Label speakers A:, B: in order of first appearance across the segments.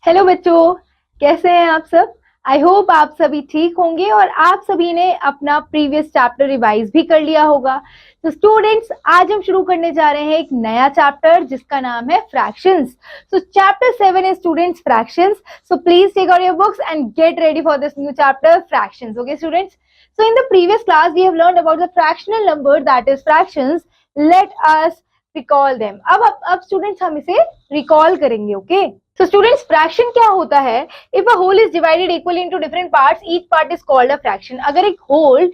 A: Hello बच्चों, कैसे हैं आप सब। आई होप आप सभी ठीक होंगे और आप सभी ने अपना प्रीवियस चैप्टर रिवाइज भी कर लिया होगा। तो स्टूडेंट्स, आज हम शुरू करने जा रहे हैं एक नया चैप्टर जिसका नाम है fractions. So chapter 7 is students fractions. So please take out your books and get ready for this new chapter fractions. Okay students, so in the previous class we have learned about the fractional number that is fractions. Let us recall them. अब students हम इसे recall करेंगे। Okay, so students, fraction क्या होता है? If a whole is divided equally into different parts, each part is called a fraction. अगर एक whole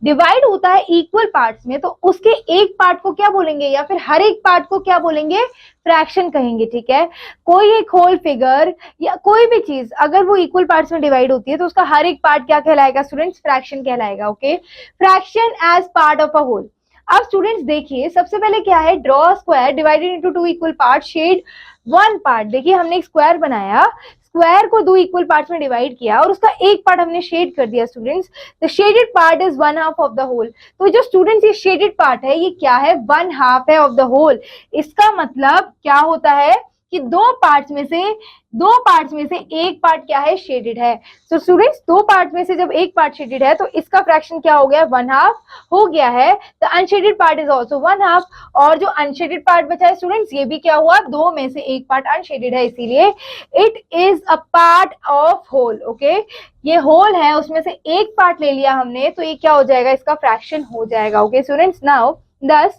A: divide होता है equal parts में, तो उसके एक part को क्या बोलेंगे, या फिर हर एक part को क्या बोलेंगे? फ्रैक्शन कहेंगे। ठीक है, कोई एक होल फिगर या कोई भी चीज अगर वो इक्वल पार्ट्स में डिवाइड होती है तो उसका हर एक पार्ट क्या कहलाएगा स्टूडेंट्स? फ्रैक्शन कहलाएगा। Okay, fraction as part of a whole. अब स्टूडेंट्स देखिए, सबसे पहले क्या है? Draw square divided into two equal part, shade one part. देखिए, हमने एक स्क्वायर बनाया, स्क्वायर को दो इक्वल पार्ट्स में डिवाइड किया और उसका एक पार्ट हमने शेड कर दिया students. The shaded part is one half of the whole. तो जो स्टूडेंट्स ये शेडेड पार्ट है, ये क्या है? वन हाफ है ऑफ द होल। इसका मतलब क्या होता है कि दो पार्ट्स में से एक पार्ट क्या है? शेडेड है। तो स्टूडेंट्स, दो पार्ट में से जब एक पार्ट शेडेड है तो इसका फ्रैक्शन क्या हो गया? वन हाफ हो गया है। The unshielded part is also one half, और जो अनशेडेड पार्ट बचा है स्टूडेंट्स, ये भी क्या हुआ? दो में से एक पार्ट अनशेडेड है, इसीलिए it is a part of whole. Okay, ये होल है, उसमें से एक पार्ट ले लिया हमने, तो ये क्या हो जाएगा? इसका फ्रैक्शन हो जाएगा। Okay students, now thus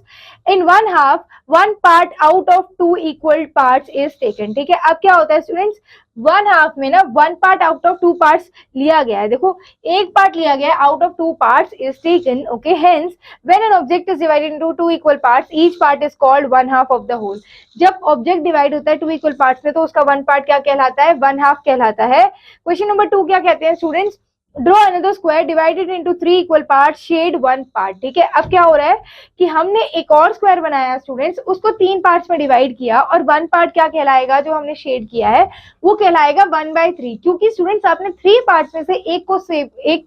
A: in one half one part out of two equal parts is taken। ठीक है, अब क्या होता है स्टूडेंट्स? वन हाफ में ना one part out of two parts लिया गया है। देखो, एक पार्ट लिया गया है out of two parts is taken. Okay, hence when an object is divided into two equal parts, each part is called one half of the whole. जब object divide होता है टू इक्वल पार्ट्स में, तो उसका one part क्या कहलाता है? One half कहलाता है। क्वेश्चन नंबर 2 क्या कहते हैं students? Draw another square divided into three equal part, shade one part. ठीक है, अब क्या हो रहा है कि हमने एक और स्क्वायर बनाया स्टूडेंट्स, उसको तीन पार्ट्स में डिवाइड किया और वन पार्ट क्या कहलाएगा? जो हमने शेड किया है वो कहलाएगा 1/3। क्योंकि स्टूडेंट्स आपने थ्री पार्ट्स में से एक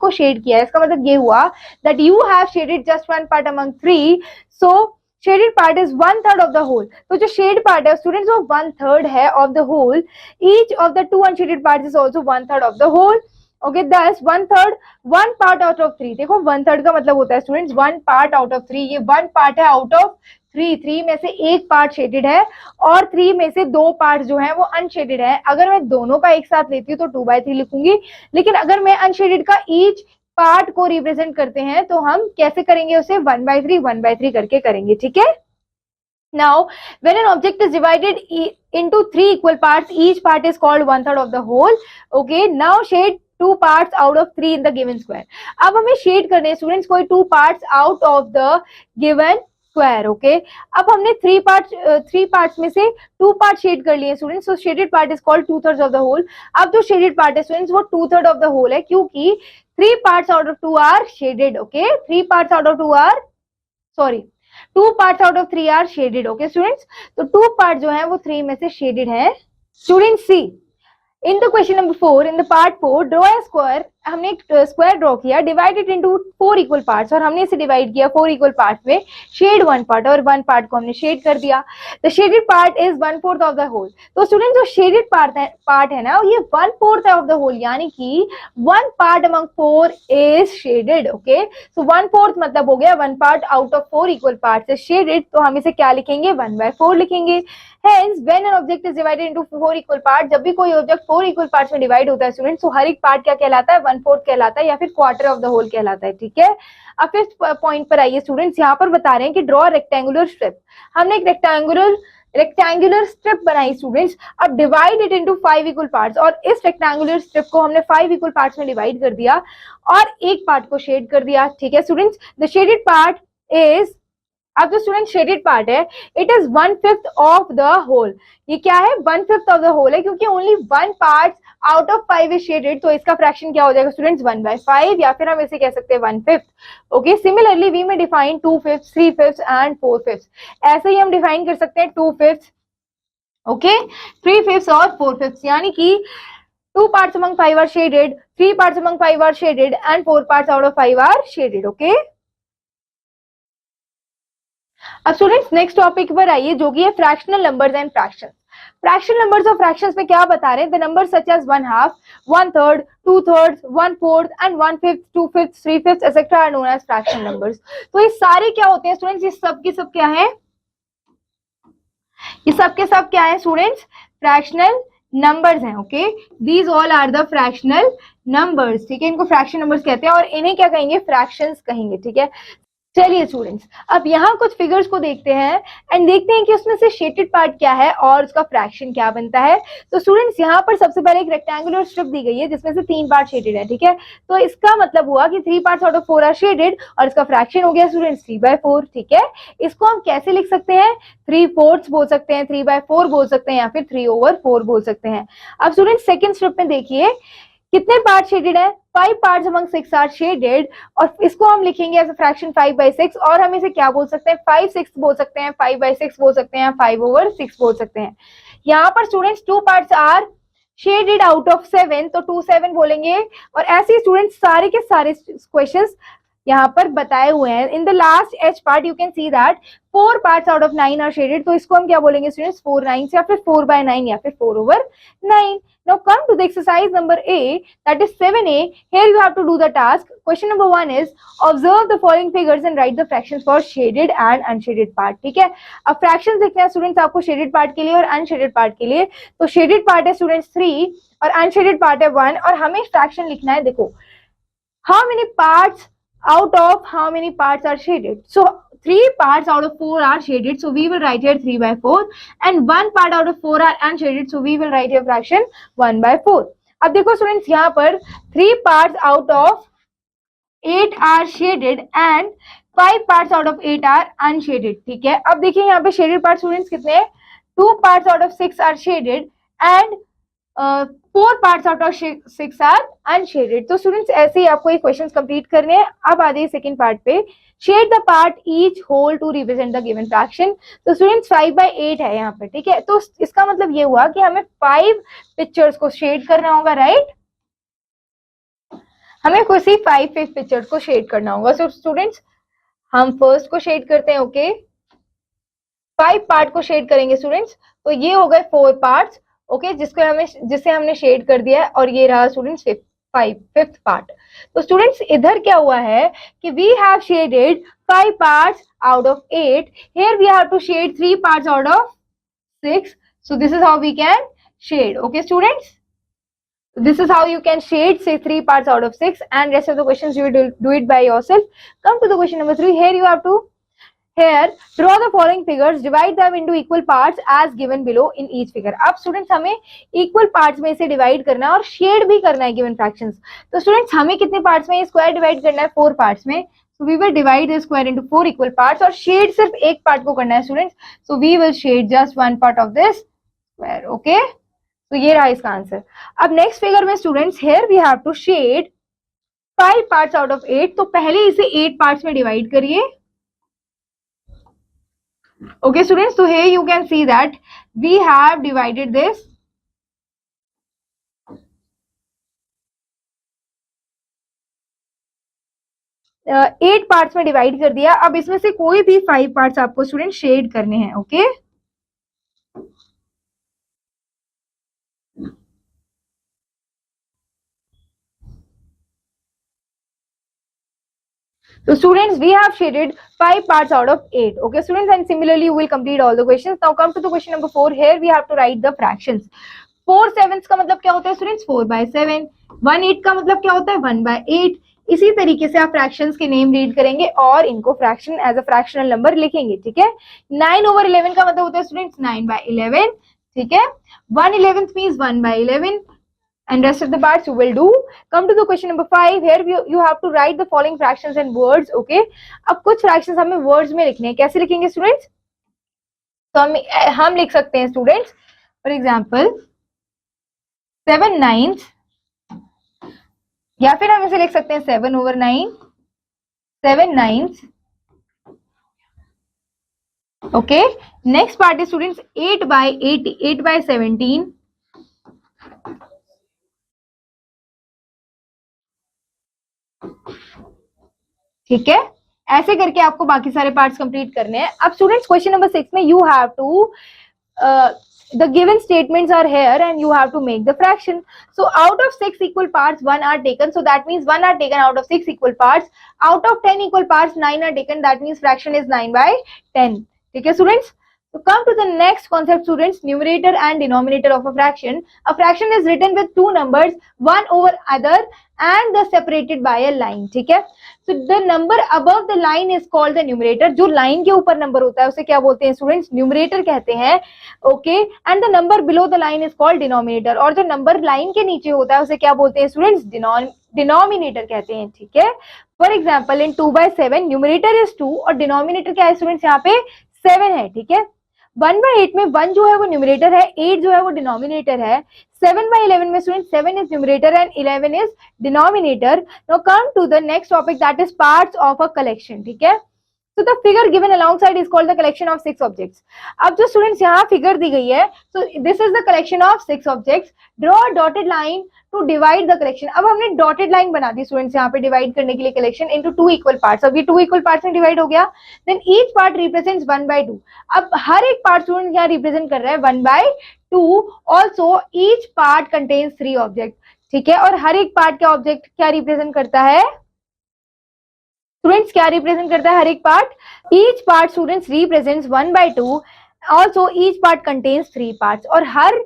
A: को शेड किया है, इसका मतलब ये हुआ that you have shaded just one part among three. So shaded part is one third of the whole. तो जो शेड पार्ट है स्टूडेंट्स वो वन थर्ड है of the whole. Each of the two unshaded part is also one third of the whole. Okay, thus one third, one part out of three. देखो, one third का मतलब होता है students one part out of three. ये one part है out of three. Three में से एक पार्ट शेडेड है और थ्री में से दो पार्ट जो है वो अनशेडेड है। अगर मैं दोनों का एक साथ लेती हूँ तो 2/3 लिखूंगी, लेकिन अगर मैं अनशेडेड का ईच पार्ट को रिप्रेजेंट करते हैं तो हम कैसे करेंगे? उसे 1/3 करके करेंगे। ठीक है, now when an object is divided into three equal parts, each part is called one third of the whole. Okay, now shade two parts out of three in the given square। अब हमें shade करने हैं students कोई to parts out of the given square. Okay, अब हमने three parts में से two part shade कर लिए students, so shaded part is called two thirds of the whole. अब जो शेडेड पार्ट है स्टूडेंट्स वो two third of the whole है, क्योंकि three parts out of two are shaded. Okay, three parts out of two are, sorry, two parts out of three are shaded. Okay students, तो two part जो है वो three में से shaded है। Student see, in the question number 4, in the part 4, draw a square. हमने एक square draw किया, divided into four equal parts, और हमने इसे डिवाइड किया फोर इक्वल पार्ट्स में, शेड वन पार्ट, और वन पार्ट को हमने शेड कर दिया। The shaded part is one fourth of the whole. तो स्टूडेंट, जो शेडेड पार्ट है ना, ये वन फोर्थ है ऑफ द होल, यानी कि one part among four is shaded. Okay, so one fourth मतलब हो गया one part out of four equal parts is shaded. तो हम इसे क्या लिखेंगे? 1/4 लिखेंगे। Hence, when an object is divided into four equal parts, जब भी कोई ऑब्जेक्ट फोर इक्वल पार्ट्स में डिवाइड होता है स्टूडेंट्स, तो हर एक पार्ट क्या कहलाता है? वन फोर्थ कहलाता है, या फिर क्वार्टर ऑफ द होल कहलाता है। ठीक है, अब फिफ्थ पॉइंट पर आइए स्टूडेंट्स। यहाँ पर बता रहे हैं कि ड्रॉ रेक्टेंगुलर स्ट्रिप। हमने एक रेक्टेंगुलर स्ट्रिप बनाई स्टूडेंट्स। अब divide it into five equal parts, और इस रेक्टेंगुलर स्ट्रिप को हमने फाइव इक्वल पार्ट्स में डिवाइड कर दिया और एक पार्ट को शेड कर दिया। ठीक है students, the shaded part is, अब जो स्टूडेंट शेडेड पार्ट है, it is one fifth of the whole. ये क्या है? One fifth of the whole है, क्योंकि only one part out of five is shaded. तो इसका फ्रैक्शन क्या हो जाएगा स्टूडेंट्स? 1/5, या फिर हम इसे कह सकते हैं one fifth. Okay, similarly we may define two fifth, three fifth and four fifth. ऐसे ही हम डिफाइन कर सकते हैं two fifth, okay, three fifth और फोर फिफ्थ, यानी कि two parts among five are shaded, three parts among five are shaded, and four parts out of five are shaded. Okay, अब स्टूडेंट्स नेक्स्ट टॉपिक पर आइए, जो कि है fractional numbers and fractions. Fraction numbers और fractions में क्या बता रहे हैं, the number such as 1/2, 1/3, 2/3, 1/4 and 1/5, 2/5, 3/5 etcetera are known as fraction numbers. तो ये सारे क्या होते हैं स्टूडेंट्स, ये सब के सब क्या है, ये सब के सब क्या है स्टूडेंट्स, फ्रैक्शनल नंबर्स हैं। Okay, these all are the fractional numbers, ठीक है, इनको फ्रैक्शन नंबर्स कहते हैं और इन्हें क्या कहेंगे, फ्रैक्शंस कहेंगे, ठीक है। चलिए स्टूडेंट्स, अब यहाँ कुछ फिगर्स को देखते हैं एंड देखते हैं कि उसमें से शेडेड पार्ट क्या है और उसका फ्रैक्शन क्या बनता है। तो स्टूडेंट्स यहाँ पर सबसे पहले एक रेक्टेंगुलर स्ट्रिप दी गई है जिसमें से 3 पार्ट शेडेड है, ठीक है। तो इसका मतलब हुआ कि 3 parts out of 4 are shaded और इसका फ्रैक्शन हो गया स्टूडेंट्स 3/4, ठीक है। इसको हम कैसे लिख सकते हैं, 3/4 बोल सकते हैं, 3/4 बोल सकते हैं या फिर 3/4 बोल सकते हैं। अब स्टूडेंट्स सेकेंड स्ट्रिप में देखिए कितने पार्ट शेडेड है, 5 पार्ट्स अमंग 6 आर शेडेड और इसको हम लिखेंगे एज अ फ्रैक्शन 5/6 और हम इसे क्या बोल सकते हैं, 5/6 बोल सकते हैं, 5/6 बोल सकते हैं, 5/6 बोल सकते हैं। यहाँ पर students 2 parts are shaded out of 7 तो 2/7 बोलेंगे और ऐसे स्टूडेंट्स सारे के सारे क्वेश्चंस यहाँ पर बताए हुए हैं। In the last H part you can see that 4 parts out of 9 are shaded, तो इसको हम क्या बोलेंगे स्टूडेंट्स, 4/9 या फिर 4/9 या फिर 4/9। Now come to the exercise number A, that is 7A. Here you have to do the task. Question number 1 is observe the following figures and write the fractions for shaded and unshaded part, ठीक है। अब fractions देखना है students आपको shaded part के लिए और unshielded part के लिए। तो शेडेड पार्ट है स्टूडेंट्स 3 और अनशेडेड पार्ट है 1 और हमें फ्रैक्शन लिखना है, देखो how many parts out of how many parts are shaded. So 3 parts out of 4 are shaded, so we will write here 3/4 and 1 part out of 4 are unshaded, so we will write here fraction 1/4. अब देखो students यहाँ पर 3 parts out of 8 are shaded and 5 parts out of 8 are unshaded, ठीक है। अब देखिए यहाँ पे shaded parts स्टूडेंट्स कितने हैं, 2 parts out of 6 are shaded and 4 parts out of 6 are unshaded. तो स्टूडेंट्स ऐसे ही आपको ये क्वेश्चंस कंप्लीट करने हैं। अब आ जाइए सेकंड पार्ट पे, shade the part each whole to represent the given fraction. तो स्टूडेंट्स 5/8 है यहाँ पे, ठीक है। तो इसका मतलब ये हुआ कि हमें 5 पिक्चर्स को शेड करना होगा, राइट। हमें किसी 5 पिक्चर्स को शेड करना होगा। सो स्टूडेंट्स हम फर्स्ट को शेड करते हैं, ओके 5 पार्ट को शेड करेंगे स्टूडेंट्स। तो ये हो गए 4 पार्ट्स, ओके जिसे हमने शेड कर दिया है और ये रहा स्टूडेंट्स फिफ्थ पार्ट। तो स्टूडेंट्स इधर क्या हुआ है कि we have shaded 5 parts out of 8, here we have to shade 3 parts out of 6, so this is how we can shade, okay students, this is how you can shade say 3 parts out of 6 and rest of the questions you will do it by yourself. Come to the question number 3. Here you have to draw the following figures, divide them into equal parts as given below in each figure. अब students हमें equal parts में इसे divide करना है और shade भी करना है गिवन फ्रैक्शंस। तो स्टूडेंट्स हमें कितने पार्ट्स में स्क्वायर डिवाइड करना है, 4 पार्ट्स में। So we will divide the square into 4 equal parts और शेड सिर्फ एक पार्ट को करना है students. So we will shade just one part of this square, okay? तो ये रहा इसका आंसर। अब नेक्स्ट फिगर में students here we have to shade 5 parts out of 8, तो पहले इसे 8 पार्ट्स में डिवाइड करिए, ओके स्टूडेंट्स। तो here you can see that we have divided this 8 parts में डिवाइड कर दिया। अब इसमें से कोई भी 5 पार्ट्स आपको स्टूडेंट शेड करने हैं, okay So students, we have shaded 5 parts out of 8. Okay, students, and similarly you will complete all the questions. Now come to the question number 4. Here we have to write the fractions. 4/7 का मतलब क्या होता है students? 4/7. 1/8 का मतलब क्या होता है? 1/8. इसी तरीके से आप फ्रैक्शंस के नेम रीड करेंगे और इनको fraction as a fractional number लिखेंगे, ठीक है। 9/11 का मतलब होता है स्टूडेंट्स 9/11, ठीक है। 1/11 means 1/11. And rest of the parts you will do. Come to the question number 5. Here you have to write the following fractions and words. Okay. अब कुछ fractions हमें words में लिखने हैं। कैसे लिखेंगे students? तो हम लिख सकते हैं students. For example, 7/9 या फिर हम इसे लिख सकते हैं 7/9, 7/9. Okay. Next part is students 8/80, 8/17. ठीक है, ऐसे करके आपको बाकी सारे पार्ट्स कंप्लीट करने हैं। अब स्टूडेंट्स क्वेश्चन नंबर 6 में you have to the given statements are here and you have to make the fraction. So out of 6 equal parts 1 are taken, so that means 1 are taken out of 6 equal parts. Out of 10 equal parts 9 are taken, that means fraction is 9/10. Okay students, so come to the next concept students, numerator and denominator of a fraction. A fraction is written with two numbers, one over other and the separated by a line. ठीक है, so the number above the line is called the numerator. जो line के ऊपर number होता है उसे क्या बोलते हैं students? Numerator कहते हैं. Okay, and the number below the line is called denominator. और जो number line के नीचे होता है उसे क्या बोलते हैं students? Denominator कहते हैं. ठीक है, for example in 2/7 numerator is 2 और denominator क्या है students? यहाँ पे 7 है. ठीक है, 1/8 में 1 जो है वो न्यूमरेटर है, 8 जो है वो डिनोमिनेटर है. 7/11 में student 7 is numerator and 11 is denominator. Now come to the next topic, that is parts of a collection. ठीक है, so the figure given alongside is called the collection of 6 objects. अब जो स्टूडेंट्स यहाँ figure दी गई है, so this is the collection of 6 objects. Draw a dotted line to divide the collection. अब हमने डॉटेड लाइन बना दी स्टूडेंट्स यहाँ पे डिवाइड करने के लिए कलेक्शन इनटू 2 इक्वल पार्ट्स. अब ये 2 इक्वल पार्ट्स में डिवाइड हो गया. Then each part represents 1/2. अब हर एक पार्ट स्टूडेंट यहाँ रिप्रेजेंट कर रहा है 1/2. Also each part contains 3 object. ठीक है, और हर एक पार्ट का ऑब्जेक्ट क्या रिप्रेजेंट करता है स्टूडेंट्स? क्या रिप्रेजेंट करता है हर एक part? Each part students represents 1/2. Also each part contains 3 parts. और हर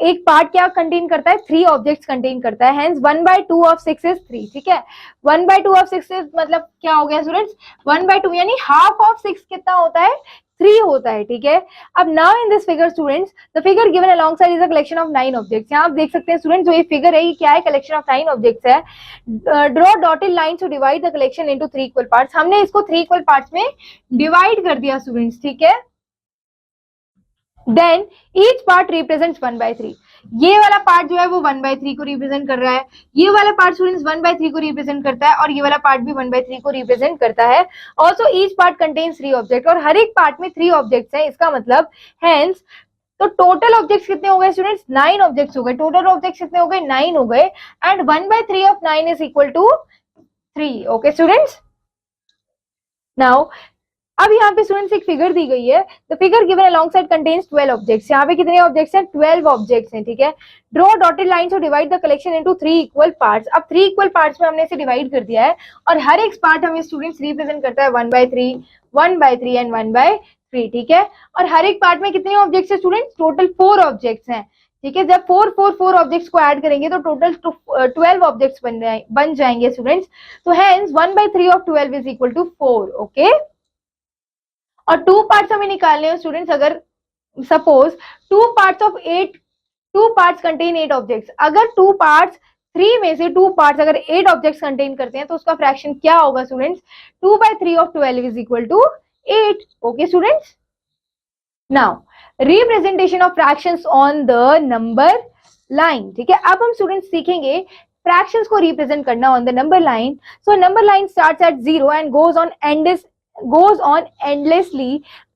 A: एक पार्ट क्या कंटेन करता है? 3 ऑब्जेक्ट्स कंटेन करता है. Hence 1/2 of 6 is 3. ठीक है, 1/2 ऑफ 6 इज मतलब क्या हो गया स्टूडेंट्स? 1/2 यानी हाफ ऑफ 6 कितना होता है? 3 होता है. ठीक है, अब now in this figure students the figure given alongside is a collection of 9 objects. यहाँ आप देख सकते हैं स्टूडेंट्स, जो ये फिगर है ये क्या है? कलेक्शन ऑफ 9 ऑब्जेक्ट्स है. Draw dotted line to divide the collection into 3 equal parts. हमने इसको 3 इक्वल पार्ट्स में डिवाइड कर दिया स्टूडेंट्स. ठीक है, देन ईच पार्ट रिप्रेजेंट्स 1/3. ये वाला पार्ट जो है वो 1/3 को रिप्रेजेंट कर रहा है, ये वाला पार्ट स्टूडेंट्स 1/3 को रिप्रेजेंट करता है और ये वाला पार्ट भी 1/3 को रिप्रेजेंट करता है. Also each part contains 3 object. और हर एक पार्ट में 3 ऑब्जेक्ट्स हैं. इसका मतलब हेंस तो टोटल ऑब्जेक्ट्स कितने हो गए स्टूडेंट्स? 9 ऑब्जेक्ट्स हो गए. टोटल ऑब्जेक्ट्स कितने हो गए? 9 हो गए. And 1/3 of 9 is equal to 3. Okay students, now अब यहाँ पे स्टूडेंट्स एक फिगर दी गई है. The figure given alongside contains 12 objects. यहाँ पे कितने ऑब्जेक्ट्स हैं? 12 ऑब्जेक्ट्स हैं. ठीक है, draw dotted line to divide the collection into 3 equal parts. अब 3 इक्वल पार्ट्स में हमने इसे डिवाइड कर दिया है और हर एक पार्ट हमें स्टूडेंट्स रिप्रेजेंट करता है 1/3, 1/3 एंड 1/3. ठीक है, और हर एक पार्ट में कितने ऑब्जेक्ट्स हैं स्टूडेंट्स? टोटल 4 ऑब्जेक्ट्स हैं. ठीक है, जब 4 ऑब्जेक्ट्स को ऐड करेंगे तो टोटल 12 ऑब्जेक्ट्स बन जाएंगे स्टूडेंट्स. तो hence 1/3 of 12 is equal to 4. Okay, और 2 पार्ट्स हमें निकालने हैं स्टूडेंट्स. अगर सपोज 2 पार्ट्स कंटेन 8 ऑब्जेक्ट्स. अगर 2 पार्ट्स 3 में से 2 पार्ट्स अगर 8 ऑब्जेक्ट्स कंटेन करते हैं तो उसका फ्रैक्शन क्या होगा students? 2/3 of 12 is equal to 8. Okay students, now representation of fractions on the number line. ठीक है, अब हम स्टूडेंट्स सीखेंगे फ्रैक्शंस को रिप्रेजेंट करना on the number line. So number line starts at 0 and goes on endlessly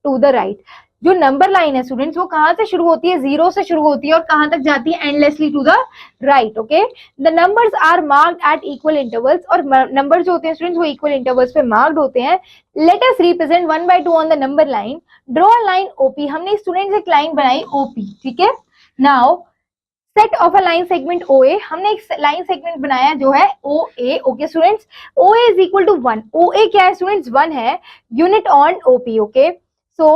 A: to the right. जो number line है students वो कहां से शुरू होती है? 0 से शुरू होती है और कहां तक जाती है? endlessly to the right. ओके, the numbers are marked at equal intervals. और नंबर जो होते हैं स्टूडेंट्स वो इक्वल इंटरवल्स पे मार्क्ड होते हैं. Let us represent 1/2 on the number line. Draw a line OP. हमने स्टूडेंट्स एक लाइन बनाई OP. ठीक है, now set off a line segment OA. हमने एक लाइन सेगमेंट बनाया जो है OA. Okay students, OA is equal to 1. OA क्या है स्टूडेंट्स? 1 है. Unit on OP. Okay, so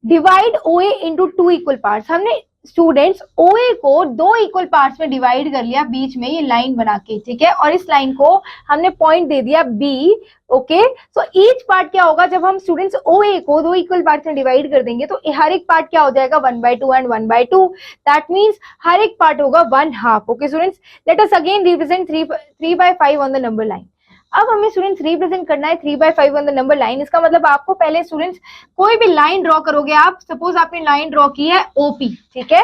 A: divide OA into 2 equal parts. हमने स्टूडेंट्स OA को 2 इक्वल पार्ट्स में डिवाइड कर लिया बीच में ये लाइन बना के. ठीक है, और इस लाइन को हमने पॉइंट दे दिया B. Okay, so each part क्या होगा? जब हम स्टूडेंट्स OA को 2 इक्वल पार्ट्स में डिवाइड कर देंगे तो हर एक पार्ट क्या हो जाएगा? 1/2 एंड 1/2. दैट मीन्स हर एक पार्ट होगा 1/2. Okay students, let us again represent 3/5 on the number line. अब हमें स्टूडेंट्स रिप्रेजेंट करना है 3/5 ऑन द नंबर लाइन. इसका मतलब आपको पहले स्टूडेंट्स कोई भी लाइन ड्रॉ करोगे आप. सपोज आपने लाइन ड्रॉ की है OP. ठीक है,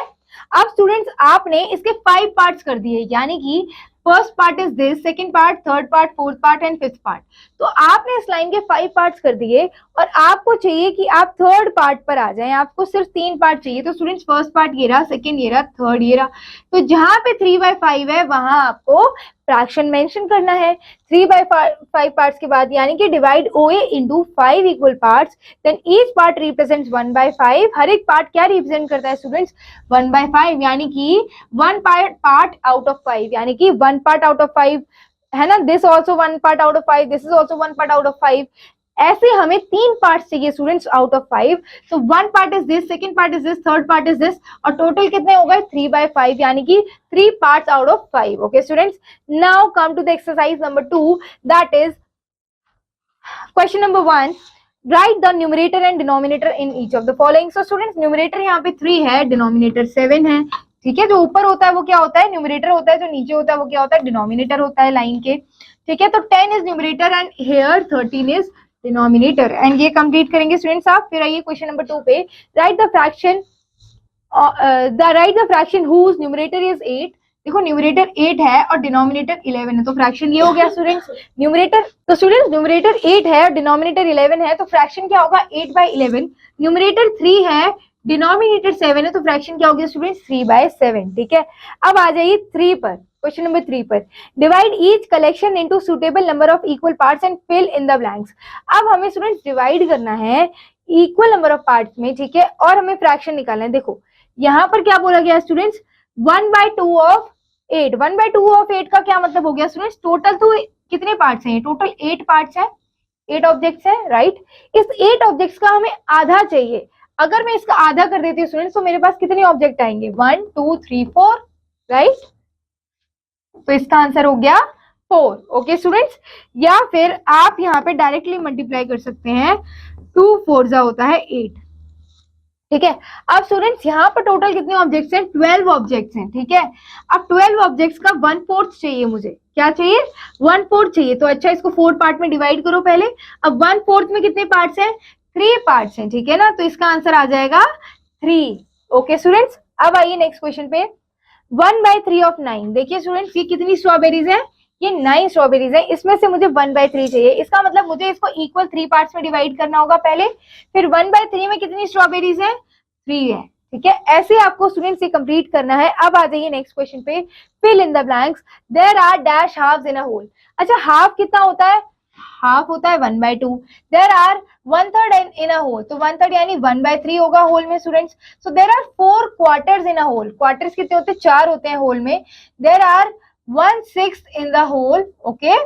A: अब स्टूडेंट्स आपने इसके 5 पार्ट्स कर दिए, यानी कि first part is this, second part, third part, fourth part and fifth part. तो आपने इस लाइन के 5 पार्ट्स कर दिए और आपको चाहिए कि आप थर्ड पार्ट पर आ जाएं. आपको सिर्फ 3 पार्ट चाहिए. तो स्टूडेंट्स फर्स्ट पार्ट ये रहा, सेकंड ये रहा, थर्ड ये रहा. तो जहां पे 3/5 है वहां आपको फ्रैक्शन मेंशन करना है 3/5 पार्ट्स के बाद, यानी कि divide OA into 5 equal parts, then each part represents 1/5। हर एक पार्ट क्या रिप्रेजेंट करता है स्टूडेंट्स? 1/5, यानी कि 1 पार्ट आउट ऑफ 5, यानी कि 1 पार्ट आउट ऑफ 5 है ना। This also 1 part out of 5, this is also 1 part out of 5। ऐसे हमें 3 पार्ट्स चाहिए students out of 5। So 1 part is this, second part is this, third part is this, और total कितने हो गए? 3/5, यानी कि 3 parts out of 5। Okay students, now come to the exercise number 2, that is question number 1, write the numerator and denominator in each of the following. So students, numerator यहाँ पे 3 है, denominator 7 है, ठीक है। जो ऊपर होता है वो क्या होता है? न्यूमरेटर होता है, जो नीचे होता है वो क्या होता है? डिनोमिनेटर होता है लाइन के, ठीक है। तो 10 is numerator and here 13 is denominator, and ये कंप्लीट करेंगे स्टूडेंट्स आप। फिर आइए क्वेश्चन नंबर 2 पे, write the fraction whose numerator is 8। देखो न्यूमरेटर 8 है और डिनोमिनेटर 11 है, तो फ्रैक्शन ये हो गया स्टूडेंट्स न्यूमरेटर। तो स्टूडेंट्स न्यूमरेटर 8 है और डिनोमिनेटर 11 है, तो फ्रैक्शन क्या होगा? 8/11। न्यूमरेटर 3 है, डिनोमिनेटर 7 है, तो फ्रैक्शन क्या हो गया स्टूडेंट्स? 3/7, ठीक है। अब आ जाइए 3 पर, क्वेश्चन नंबर 3 पर, divide each collection into suitable number of equal parts and fill in the blanks. अब हमें स्टूडेंट्स डिवाइड करना है इक्वल नंबर ऑफ पार्ट्स में, ठीक है, और हमें फ्रैक्शन निकालना है। देखो यहाँ पर क्या बोला गया स्टूडेंट्स? 1/2 ऑफ 8। 1/2 ऑफ 8 का क्या मतलब हो गया स्टूडेंट्स? टोटल तो कितने पार्ट्स हैं? टोटल 8 पार्ट्स है, 8 ऑब्जेक्ट्स है, राइट। इस 8 ऑब्जेक्ट्स का हमें आधा चाहिए। अगर मैं इसका आधा कर देती हूँ स्टूडेंट्स, तो मेरे पास कितने ऑब्जेक्ट आएंगे? 1 2 3 4, राइट। तो इसका आंसर हो गया 4। ओके स्टूडेंट्स, या फिर आप यहाँ पे डायरेक्टली मल्टीप्लाई कर सकते हैं, 2 4 जा होता है 8, ठीक है। अब स्टूडेंट्स यहाँ पर टोटल कितने ऑब्जेक्ट्स हैं? 12 ऑब्जेक्ट्स हैं, ठीक है। अब 12 ऑब्जेक्ट्स का 1/4 चाहिए मुझे। क्या चाहिए? 1/4 चाहिए। तो अच्छा, इसको 4 पार्ट में डिवाइड करो पहले। अब 1/4 में कितने पार्ट्स हैं? 3 पार्ट्स हैं, ठीक है ना। तो इसका आंसर आ जाएगा 3। ओके स्टूडेंट्स, अब आइए नेक्स्ट क्वेश्चन पे, 1/3 ऑफ 9। देखिए स्टूडेंट्स, ये कितनी स्ट्रॉबेरीज है? ये 9 स्ट्रॉबेरीज है, इसमें से मुझे 1/3 चाहिए। इसका मतलब मुझे इसको इक्वल 3 पार्ट्स में डिवाइड करना होगा पहले, फिर 1/3 में कितनी स्ट्रॉबेरीज है? 3 है, ठीक है। ऐसे आपको स्टूडेंट्स ये कंप्लीट करना है। अब आ जाइए नेक्स्ट क्वेश्चन पे, fill in the blanks, there are dash halfs in a whole. अच्छा, हाफ कितना होता है? हाफ होता है 1/2। There are 1/3 in a whole, तो 1/3 यानी 1/3 होगा होल में students. So there are 4 quarters in a whole. Quarters कितने होते हैं? 4 होते हैं होल में। There are 1/6 in the whole, okay.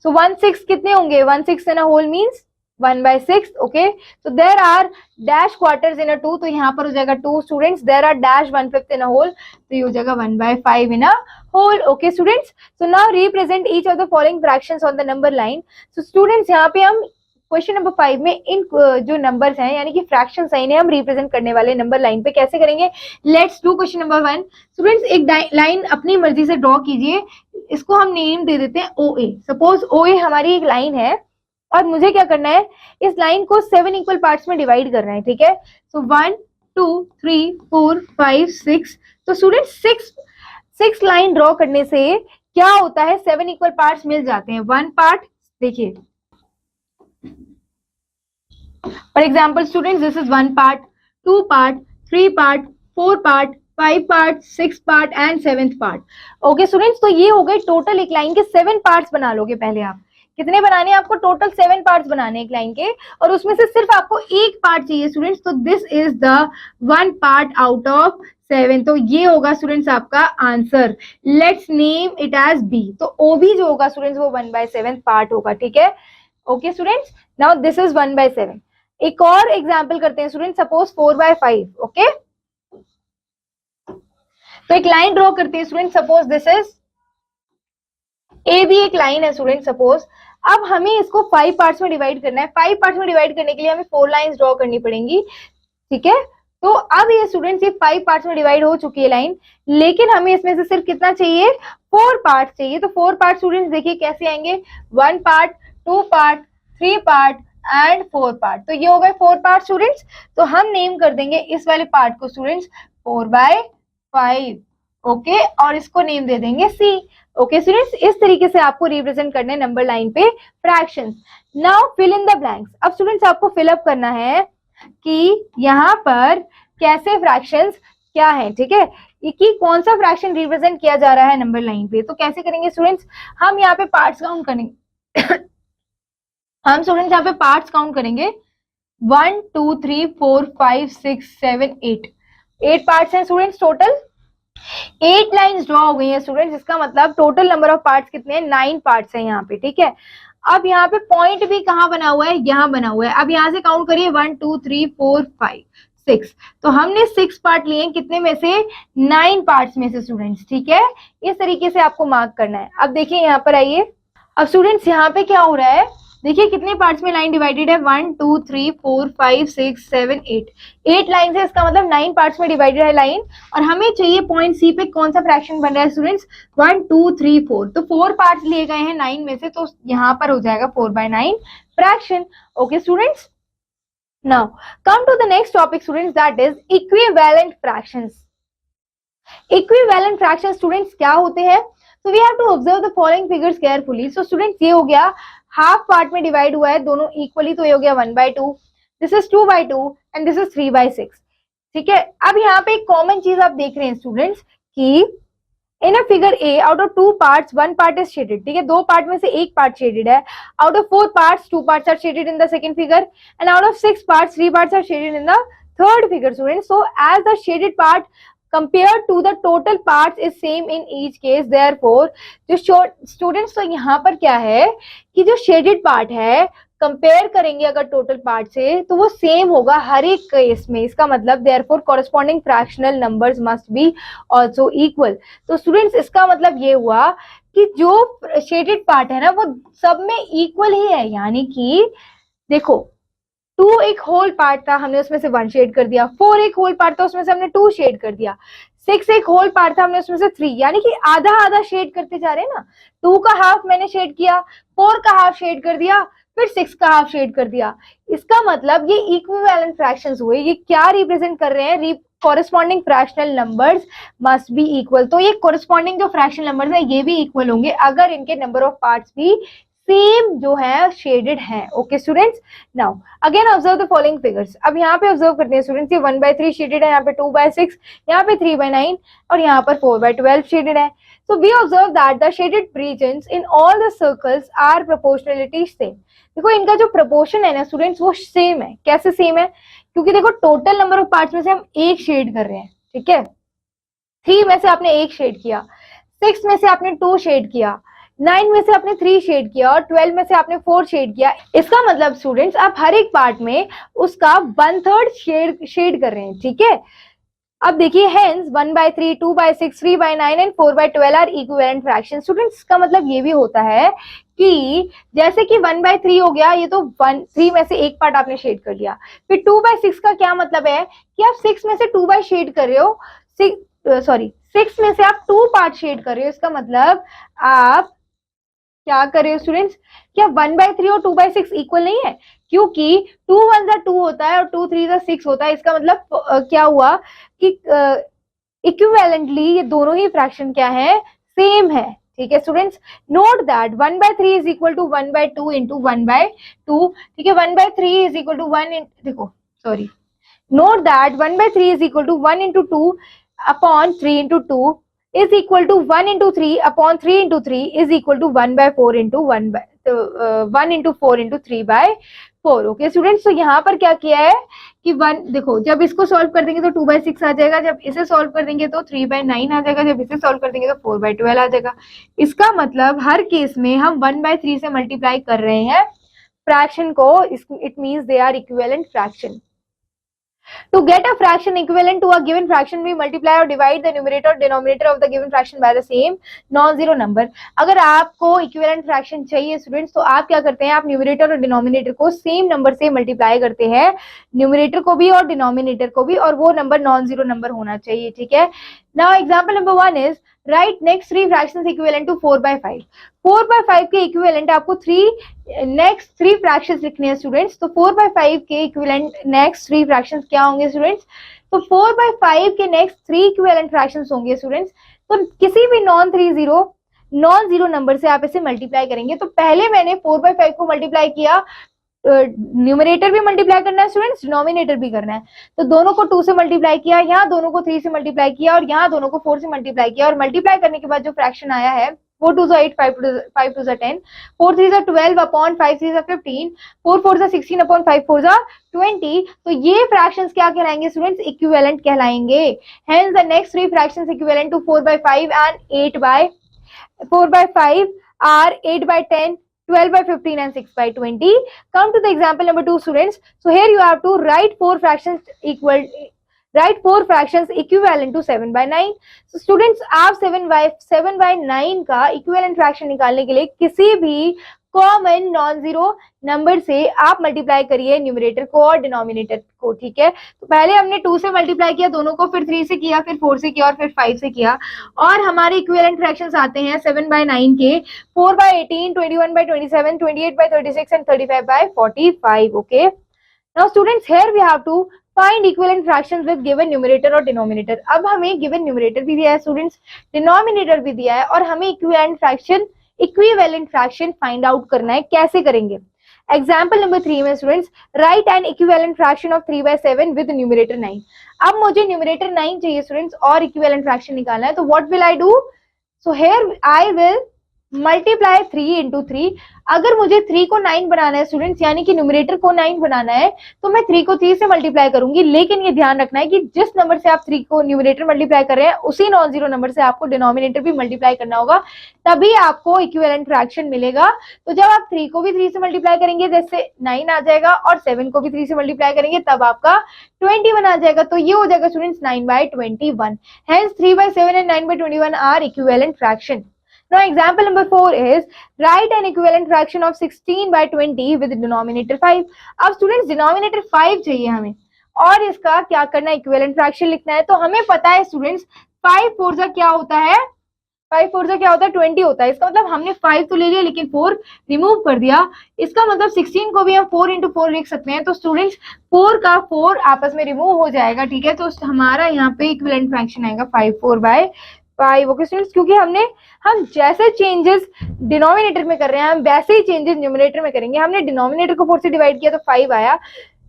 A: So 1/6 कितने होंगे? 1/6 इन a whole means 1/6, okay. So there are dash quarters in a 2, तो यहाँ पर हो जाएगा 2 students. There are dash 1/5 in a whole, तो ये हो जाएगा 1/5 in a whole, okay students. So now represent each of the following fractions on the number line. So students, यहाँ पे हम क्वेश्चन नंबर 5 में इन जो नंबर्स हैं यानी कि फ्रैक्शंस हैं, इन्हें हम रिप्रेजेंट करने वाले नंबर लाइन पे कैसे करेंगे? Let's do question number 1। Students, एक लाइन अपनी मर्जी से ड्रॉ कीजिए, इसको हम नेम दे देते हैं OA। सपोज OA हमारी एक लाइन है और मुझे क्या करना है? इस लाइन को 7 इक्वल पार्ट्स में डिवाइड करना है, ठीक है। सो 1 2 3 4 5 6। तो स्टूडेंट 6 लाइन ड्रॉ करने से क्या होता है? 7 इक्वल पार्ट्स मिल जाते हैं। 1 पार्ट, देखिए for example students, this is 1 part, 2 part, 3 part, 4 part, 5 part, 6 part and 7th part. Okay students, तो ये हो गए टोटल एक लाइन के 7 पार्ट्स बना लोगे पहले आप। कितने बनाने हैं आपको? टोटल 7 पार्ट्स बनाने एक लाइन के, और उसमें से सिर्फ आपको एक पार्ट चाहिए स्टूडेंट्स। तो this is the 1 part out of 7। तो ये होगा स्टूडेंट्स आपका answer. Let's name it as B। तो OB जो होगा स्टूडेंट्स वो 1/7 पार्ट होगा, ठीक है। Okay students, now this is 1/7। एक और एग्जाम्पल करते हैं स्टूडेंट, सपोज 4/5, ओके। तो एक लाइन ड्रॉ करते हैं student, suppose this is AB एक लाइन है स्टूडेंट सपोज। अब हमें इसको 5 पार्ट्स में डिवाइड करना है। 5 पार्ट्स में डिवाइड करने के लिए हमें 4 लाइंस ड्रॉ करनी पड़ेंगी, ठीक है। तो अब ये स्टूडेंट्स ये 5 पार्ट्स में डिवाइड हो चुकी है लाइन, लेकिन हमें इसमें से सिर्फ कितना चाहिए? 4 पार्ट्स चाहिए। तो 4 पार्ट स्टूडेंट्स देखिए कैसे आएंगे? 1 part, 2 part, 3 part and 4 part. तो ये हो गए 4 पार्ट स्टूडेंट्स। तो हम नेम कर देंगे इस वाले पार्ट को स्टूडेंट्स 4/5, ओके, और इसको नेम दे देंगे C। ओके स्टूडेंट्स, इस तरीके से आपको रिप्रेजेंट करने नंबर लाइन पे fractions. Now fill in the blanks. अब स्टूडेंट्स आपको फिलअप करना है कि यहाँ पर कैसे फ्रैक्शंस क्या है, ठीक है। कि कौन सा फ्रैक्शन रिप्रेजेंट किया जा रहा है नंबर लाइन पे। तो कैसे करेंगे स्टूडेंट्स, हम यहाँ पे पार्ट्स काउंट करेंगे हम स्टूडेंट्स यहाँ पे पार्ट्स काउंट करेंगे 1 2 3 4 5 6 7 8 पार्ट्स हैं स्टूडेंट्स टोटल। 8 लाइंस ड्रॉ हो गई हैं स्टूडेंट्स, इसका मतलब टोटल नंबर ऑफ पार्ट्स कितने हैं, 9 पार्ट्स हैं यहाँ पे, ठीक है। अब यहाँ पे पॉइंट भी कहाँ बना हुआ है, यहाँ बना हुआ है। अब यहाँ से काउंट करिए 1 2 3 4 5 6, तो हमने 6 पार्ट लिए कितने में से, 9 पार्ट्स में से स्टूडेंट्स, ठीक है। इस तरीके से आपको मार्क करना है। अब देखिए यहाँ पर आइए, अब स्टूडेंट्स यहाँ पे क्या हो रहा है, देखिए कितने पार्ट्स में लाइन डिवाइडेड है, 1 2 3 4 5 6 7 8 लाइन है, इसका मतलब 9 पार्ट्स में डिवाइडेड है लाइन। और हमें चाहिए पॉइंट सी पे कौन सा फ्रैक्शन बन रहा है स्टूडेंट्स, 1 2 3 4, तो 4 पार्ट्स लिए गए हैं 9 में से, तो यहाँ पर हो जाएगा 4/9 fraction. Okay students, now come to the next topic students, that is equivalent fractions. Equivalent fraction students क्या होते हैं, so we have to observe the following figures carefully। so students ये हो गया हाफ पार्ट में डिवाइड हुआ है दोनों इक्वली, तो ये हो गया 1/2, this is 2/2 and this is 3/6, ठीक है। अब यहाँ पे एक कॉमन चीज आप देख रहे हैं स्टूडेंट्स कि in a figure A out of 2 parts 1 part is shaded, ठीक है, 2 पार्ट में से एक पार्ट शेडेड है। Out of 4 parts 2 parts are shaded in the second figure and out of 6 parts 3 parts are shaded in the third figure students. so as the shaded part compared to the total parts is same in each case, therefore जो students, तो यहाँ पर क्या है कि जो shaded part है compare करेंगे अगर टोटल पार्ट से तो वो सेम होगा हर एक केस में, इसका मतलब therefore corresponding fractional numbers must be also equal। तो स्टूडेंट्स इसका मतलब ये हुआ कि जो शेडेड पार्ट है ना वो सब में इक्वल ही है, यानी कि देखो 2 एक होल पार्ट था, हमने उसमें से 1 शेड कर दिया, 4 एक होल पार्ट था, उसमें से हमने 2 शेड कर दिया, 6 एक होल पार्ट था, हमने उसमें से 3, यानी कि आधा आधा शेड करते जा रहे हैं ना। 2 का हाफ मैंने शेड किया, 4 का हाफ शेड कर दिया, फिर 6 का हाफ शेड कर दिया। इसका मतलब ये इक्विवेलेंट फ्रैक्शंस हुए। ये क्या रिप्रेजेंट कर रहे हैं, corresponding fractional numbers must be equal. तो ये कॉरेस्पॉन्डिंग जो फ्रैक्शनल नंबर्स है ये भी इक्वल होंगे अगर इनके नंबर ऑफ पार्ट्स भी सेम जो है शेडेड है। Okay students, now again observe the following figures. अब यहाँ पे ऑब्जर्व करते हैं स्टूडेंट्स, ये 1/3 शेडेड है, यहाँ पे 2/6, यहाँ पे 3/9 और यहाँ पर 4/12 शेडेड है। So we observe that the shaded regions in all the circles are proportionality same। देखो इनका जो प्रोपोर्शन है ना स्टूडेंट्स वो सेम है। कैसे सेम है, क्योंकि देखो टोटल नंबर ऑफ पार्ट्स में से हम एक शेड कर रहे हैं, ठीक है। 3 में से आपने एक शेड किया, 6 में से आपने 2 शेड किया, 9 में से आपने 3 शेड किया और 12 में से आपने 4 शेड किया। इसका मतलब स्टूडेंट्स आप हर एक पार्ट में उसका 1/3 शेड कर रहे हैं, ठीक है। अब देखिए hence 1/3, 2/6, 3/9 and 4/12 are equivalent fraction. Students का मतलब ये भी होता है कि जैसे कि 1/3 हो गया, ये तो 3 में से एक पार्ट आपने शेड कर लिया। फिर 2/6 का क्या मतलब है कि आप 6 में से 2 बाय शेड कर रहे हो, 6 में से आप 2 पार्ट शेड कर रहे हो। इसका मतलब आप क्या कर रहे हो स्टूडेंट्स, क्या 1/3 और 2/6 इक्वल नहीं है, क्योंकि 2 1 2 होता है और 2 3 6 होता है। इसका मतलब क्या हुआ कि इक्विवेलेंटली ये दोनों ही फ्रैक्शन क्या है, सेम है, ठीक है students. Note that 1/3 is equal to 1/2 into 1/2, ठीक है। 1/3 इज इक्वल टू 1, देखो sorry, note that 1/3 is equal to 1 into 2 upon 3 into 2 is equal to 1 into 3 upon 3 into 3 is equal to 1/4 into 1 into 4 into 3/4। Okay students, तो यहाँ पर क्या किया है कि 1, देखो जब इसको सॉल्व कर देंगे तो 2/6 आ जाएगा, जब इसे सॉल्व कर देंगे तो 3/9 आ जाएगा, जब इसे सॉल्व कर देंगे तो 4/12 आ जाएगा। इसका मतलब हर केस में हम 1/3 से मल्टीप्लाई कर रहे हैं फ्रैक्शन को, it means they are equivalent fraction. To get a fraction equivalent to a given fraction, we multiply or divide the numerator or denominator of the given fraction by the same non-zero number। अगर आपको equivalent fraction चाहिए students तो आप क्या करते हैं, आप numerator और डिनोमिनेटर को सेम नंबर से मल्टीप्लाई करते हैं, न्यूमरेटर को भी और डिनोमिनेटर को भी, और वो नंबर नॉन जीरो नंबर होना चाहिए, ठीक है। Now example number 1 is write next 3 fractions equivalent to 4/5। 4/5 के इक्विवेलेंट आपको नेक्स्ट 3 फ्रैक्शंस लिखने हैं स्टूडेंट्स। तो 4/5 के इक्विवेलेंट नेक्स्ट 3 फ्रैक्शंस क्या होंगे स्टूडेंट्स, तो 4/5 के नेक्स्ट 3 इक्विवेलेंट फ्रैक्शंस होंगे स्टूडेंट्स। तो किसी भी नॉन जीरो नंबर से आप इसे मल्टीप्लाई करेंगे। तो पहले मैंने 4/5 को मल्टीप्लाई किया न्यूमरेटर भी मल्टीप्लाई करना है स्टूडेंट्स, डिनोमिनेटर भी करना है। तो दोनों को 2 से मल्टीप्लाई किया, यहाँ दोनों को 3 से मल्टीप्लाई किया और यहाँ दोनों को 4 से मल्टीप्लाई किया, और मल्टीप्लाई करने के बाद जो फ्रैक्शन आया है 4 2 8, 5 2 10, 4 3 12 अपॉन 5 3 15, 4 4 16 अपॉन 5 4 20। तो ये फ्रैक्शंस क्या कहलाएंगे स्टूडेंट्स? इक्विवेलेंट कहलाएंगे। Hence the next 3 fractions equivalent to 4/5 and 4/5 are 8/10, 12/15 and 6/20. Come to the example number 2 students. So here you have to write 4 fractions equivalent to 7/9. So students आप 7/9 का equivalent fraction निकालने के लिए किसी भी कॉमन नॉन जीरो नंबर से आप multiply करिए न्यूमरेटर को और डिनोमिनेटर को, ठीक है। तो पहले हमने 2 से मल्टीप्लाई किया दोनों को, फिर 3 से किया, फिर 4 से किया और फिर 5 से किया, और हमारे इक्विवेलेंट फ्रैक्शंस आते हैं 7/9 के 4/18, 21/27, 28/36 and 35/45। Okay, now students here we have to find equivalent fractions with given numerator और डिनोमिनेटर। अब हमें गिवन न्यूमरेटर भी दिया है स्टूडेंट्स, डिनोमिनेटर भी दिया है, और हमें इक्विवेलेंट फ्रैक्शन फाइंड आउट करना है। कैसे करेंगे? एग्जाम्पल नंबर 3 में students right N equivalent fraction of 3/7 with numerator 9। अब मुझे न्यूमरेटर 9 चाहिए स्टूडेंट्स और इक्विवेलेंट फ्रैक्शन निकालना है, तो what will I do? So here I will multiply 3 into 3। अगर मुझे 3 को 9 बनाना है स्टूडेंट्स, यानी कि न्यूमरेटर को 9 बनाना है, तो मैं 3 को 3 से मल्टीप्लाई करूंगी, लेकिन ये ध्यान रखना है कि जिस नंबर से आप 3 को न्यूमरेटर मल्टीप्लाई कर रहे हैं उसी नॉन जीरो नंबर से आपको डिनोमिनेटर भी मल्टीप्लाई करना होगा, तभी आपको इक्विवेलेंट फ्रैक्शन मिलेगा। तो जब आप 3 को भी 3 से मल्टीप्लाई करेंगे जैसे 9 आ जाएगा, और 7 को भी 3 से मल्टीप्लाई करेंगे तब आपका 21 आ जाएगा। तो ये हो जाएगा students 9/21। Hence 3/7 and 9/21 are equivalent fraction. Now example number 4 is write an equivalent fraction of 16/20 with denominator 5. अब students denominator 5 चाहिए हमें, और इसका क्या करना है? इक्विवेलेंट फ्रैक्शन लिखना है। तो हमें पता है स्टूडेंट्स 5 4 जा क्या होता है? 5 4 जा क्या होता है? 20 होता है। इसका मतलब हमने 5 तो ले लिया लेकिन 4 रिमूव कर दिया। इसका मतलब 16 को भी हम 4 into 4 लिख सकते हैं। तो स्टूडेंट्स 4 का 4 आपस में रिमूव हो जाएगा, ठीक है। तो हमारा यहाँ पे इक्विवेलेंट फ्रैक्शन आएगा 5 4/5। ओके स्टूडेंट्स, क्योंकि हम जैसे चेंजेस डिनोमिनेटर में कर रहे हैं हम वैसे ही चेंजेस न्यूमरेटर में करेंगे। हमने डिनोमिनेटर को 4 से डिवाइड किया तो 5 आया,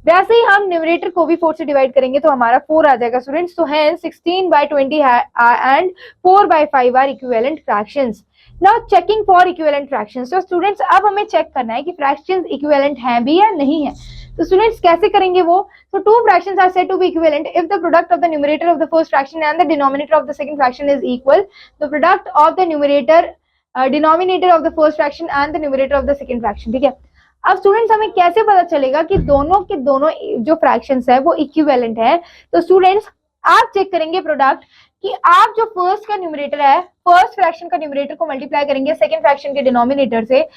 A: वैसे ही हम न्यूमरेटर को भी 4 से डिवाइड करेंगे तो हमारा 4 आ जाएगा स्टूडेंट्स। तो hence 16/20 and 4/5 are equivalent fractions. Now checking for equivalent fractions. तो स्टूडेंट्स अब हमें चेक करना है कि फ्रैक्शंस इक्विवेलेंट हैं भी या नहीं है। तो स्टूडेंट्स कैसे करेंगे वो? So two fractions are said to be equivalent if the product of the numerator of the first fraction and the denominator of the second fraction is equal. The product of the denominator of the first fraction and the numerator of the second fraction, ठीक है। अब students हमें कैसे पता चलेगा कि दोनों के दोनों जो फ्रैक्शंस है वो इक्विवेलेंट है? तो स्टूडेंट्स आप चेक करेंगे प्रोडक्ट कि आप जो फर्स्ट का न्यूमरेटर है, फर्स्ट फ्रैक्शन का न्यूमरेटर को मल्टीप्लाई करेंगे सेकंड फ्रैक्शन के डिनोमिनेटर से,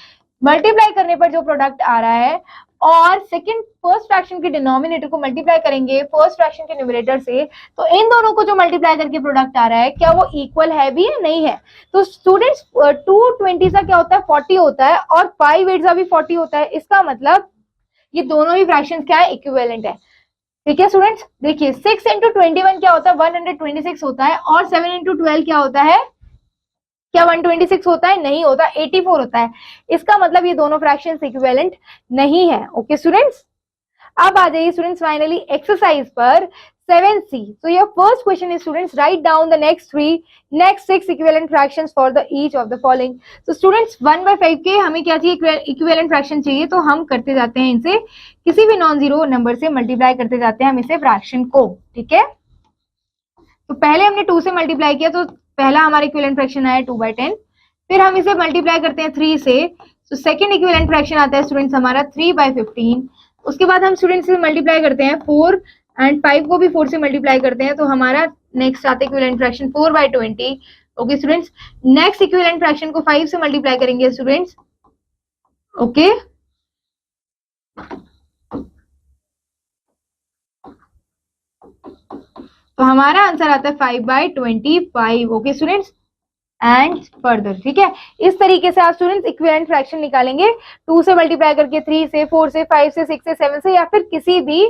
A: मल्टीप्लाई करने पर जो प्रोडक्ट आ रहा है, और फर्स्ट फ्रैक्शन के डिनोमिनेटर को मल्टीप्लाई करेंगे फर्स्ट फ्रैक्शन के न्यूमरेटर से, तो इन दोनों को जो मल्टीप्लाई करके प्रोडक्ट आ रहा है क्या वो इक्वल है भी या नहीं है? तो स्टूडेंट्स 220 सा क्या होता है? 40 होता है, और 5 8 सा भी 40 होता है। इसका मतलब ये दोनों ही फ्रैक्शंस क्या है? इक्विवेलेंट है, ठीक है स्टूडेंट्स। देखिए 6 into 21 क्या होता है? 126 होता है, और 7 into 12 क्या होता है? क्या 126 होता है? नहीं होता, 84 होता है। इसका मतलब ये दोनों फ्रैक्शंस इक्विवेलेंट नहीं है। ओके स्टूडेंट्स, अब आ जाइए स्टूडेंट्स फाइनली एक्सरसाइज पर 7C। So your first question is students write down the next 6 equivalent fractions for the each of the following. So students 1/5 के हमें क्या चाहिए? इक्विवेलेंट फ्रैक्शन चाहिए, तो हम करते जाते हैं इनसे किसी भी नॉन जीरो नंबर से मल्टीप्लाई करते जाते हैं हम इसे फ्रैक्शन को, ठीक है। तो पहले हमने 2 से मल्टीप्लाई किया तो पहला हमारा इक्विवेलेंट फ्रैक्शन आया 2/10, फिर हम इसे मल्टीप्लाई करते हैं 3 से, तो सेकंड इक्विवेलेंट फ्रैक्शन आता है स्टूडेंट्स हमारा 3/15। उसके बाद हम स्टूडेंट्स से मल्टीप्लाई करते हैं 4 एंड 5 को भी 4 से मल्टीप्लाई करते हैं, तो हमारा नेक्स्ट आता है equivalent fraction 4/20। Okay students, next equivalent fraction को 5 से मल्टीप्लाई करेंगे स्टूडेंट्स। ओके, तो हमारा आंसर आता है 5/25। ओके स्टूडेंट्स, एंड फर्दर, ठीक है। इस तरीके से आप स्टूडेंट्स इक्विवेलेंट फ्रैक्शन निकालेंगे 2 से मल्टीप्लाई करके, 3 से, 4 से, 5 से, 6 से, 7 से, या फिर किसी भी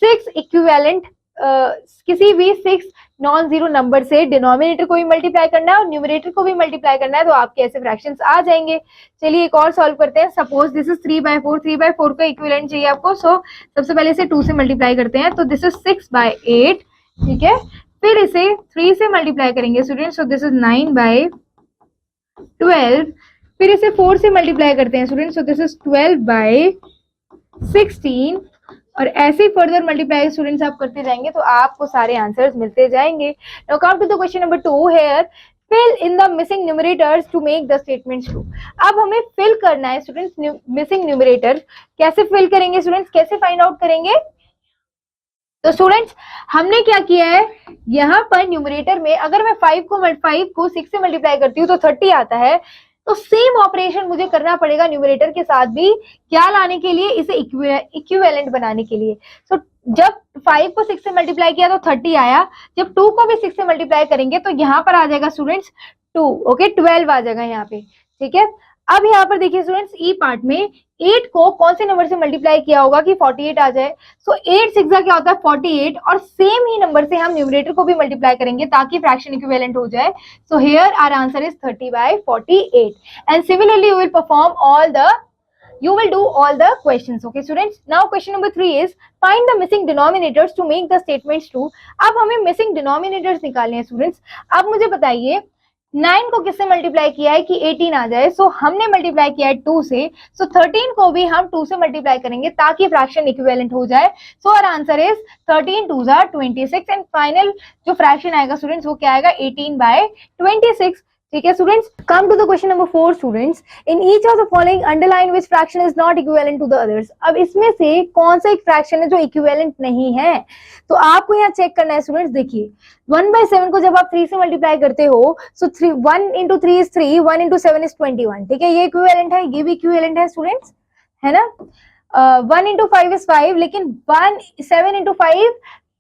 A: 6 इक्विवेलेंट किसी भी 6 नॉन जीरो नंबर से डिनोमिनेटर को भी मल्टीप्लाई करना है और न्यूमरेटर को भी मल्टीप्लाई करना है, तो आपके ऐसे फ्रैक्शंस आ जाएंगे। चलिए एक और सॉल्व करते हैं। सपोज दिस इज 3/4, 3/4 का इक्विवेलेंट चाहिए आपको। सो सबसे पहले इसे 2 से मल्टीप्लाई करते हैं, तो दिस इज 6/8, ठीक है। फिर इसे 3 से मल्टीप्लाई करेंगे स्टूडेंट्स, सो दिस इज 9/12। फिर इसे 4 से मल्टीप्लाई करते हैं स्टूडेंट्स, सो दिस इज 12/16। और ऐसे ही फर्दर मल्टीप्लाई स्टूडेंट्स आप करते जाएंगे तो आपको सारे आंसर्स मिलते जाएंगे। Now come to the question number 2 here, fill in the missing numerators to make the statements true। अब हमें फिल करना है स्टूडेंट्स मिसिंग न्यूमरेटर। कैसे फिल करेंगे स्टूडेंट्स, कैसे फाइंड आउट करेंगे? तो स्टूडेंट्स हमने क्या किया है, यहाँ पर न्यूमरेटर में अगर मैं 5 को 6 से मल्टीप्लाई करती हूँ तो 30 आता है। तो सेम ऑपरेशन मुझे करना पड़ेगा न्यूमरेटर के साथ भी, क्या लाने के लिए, इसे इक्विवेलेंट बनाने के लिए। सो जब 5 को 6 से मल्टीप्लाई किया तो 30 आया, जब 2 को भी 6 से मल्टीप्लाई करेंगे तो यहाँ पर आ जाएगा स्टूडेंट्स 2, ओके 12 आ जाएगा यहाँ पे, ठीक है। अब यहाँ पर देखिए स्टूडेंट्स ई पार्ट में 8 को कौन से नंबर से मल्टीप्लाई किया होगा कि 48 आ जाए। सो 8 6 क्या होता है 48, और सेम ही नंबर से हम न्यूमरेटर को भी मल्टीप्लाई करेंगे ताकि फ्रैक्शन इक्विवेलेंट हो जाए। So here our answer is 30/48 and similarly you will perform you will do all the questions, okay students। Now question number 3 is find the missing denominators to make the statements true। अब हमें missing denominators निकालने हैं students. अब मुझे बताइए 9 को किससे multiply किया है कि 18 आ जाए। सो हमने मल्टीप्लाई किया है 2 से, सो 13 को भी हम 2 से मल्टीप्लाई करेंगे ताकि फ्रैक्शन इक्विवेलेंट हो जाए। So our answer is 13 2 are 26 and final जो फ्रैक्शन आएगा स्टूडेंट्स वो क्या आएगा 18/26, ठीक है students. Come to the question number 4 students, in each of the following underline which fraction is not equivalent to the others. अब इसमें से कौन सा एक फ्रैक्शन है जो इक्विवेलेंट नहीं है, तो आपको यहाँ चेक करना है स्टूडेंट्स। देखिए 1/7 को जब आप 3 से मल्टीप्लाई करते हो, सो 1 into 3 is 3, 1 into 7 is 21, ठीक है, ये इक्विवेलेंट है, ये भी इक्विवेलेंट है स्टूडेंट्स, है ना। 1 into 5 is 5, लेकिन 7 into 5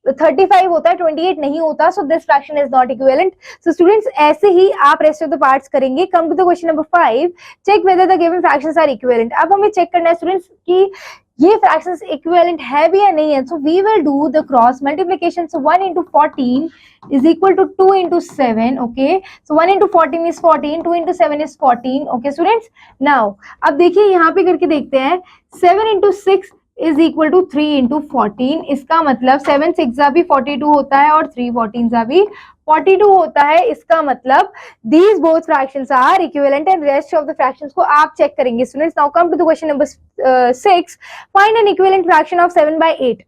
A: 35 होता है, 28 नहीं होता। So this fraction is not equivalent. So students ऐसे ही आप रेस्ट ऑफ द पार्ट्स करेंगे। Come to the question number 5, check whether the given fractions are equivalent. अब हमें चेक करना है स्टूडेंट्स कि ये फ्रैक्शंस इक्विवेलेंट है भी या नहीं है। So we will do the cross multiplication. So 1 into 14 is equal to 2 into 7, okay। So 1 into 14 is 14, 2 into 7 is 14, okay students। Now अब देखिए यहाँ पे करके देखते हैं, 7 into 6 is equal to 3 into 14। इसका मतलब 7 6 भी 42 होता है और 3 14 भी 42 होता है। इसका मतलब these both fractions are equivalent and rest of the fractions को आप चेक करेंगे students. Now come to the question number 6, find an equivalent fraction of 7/8।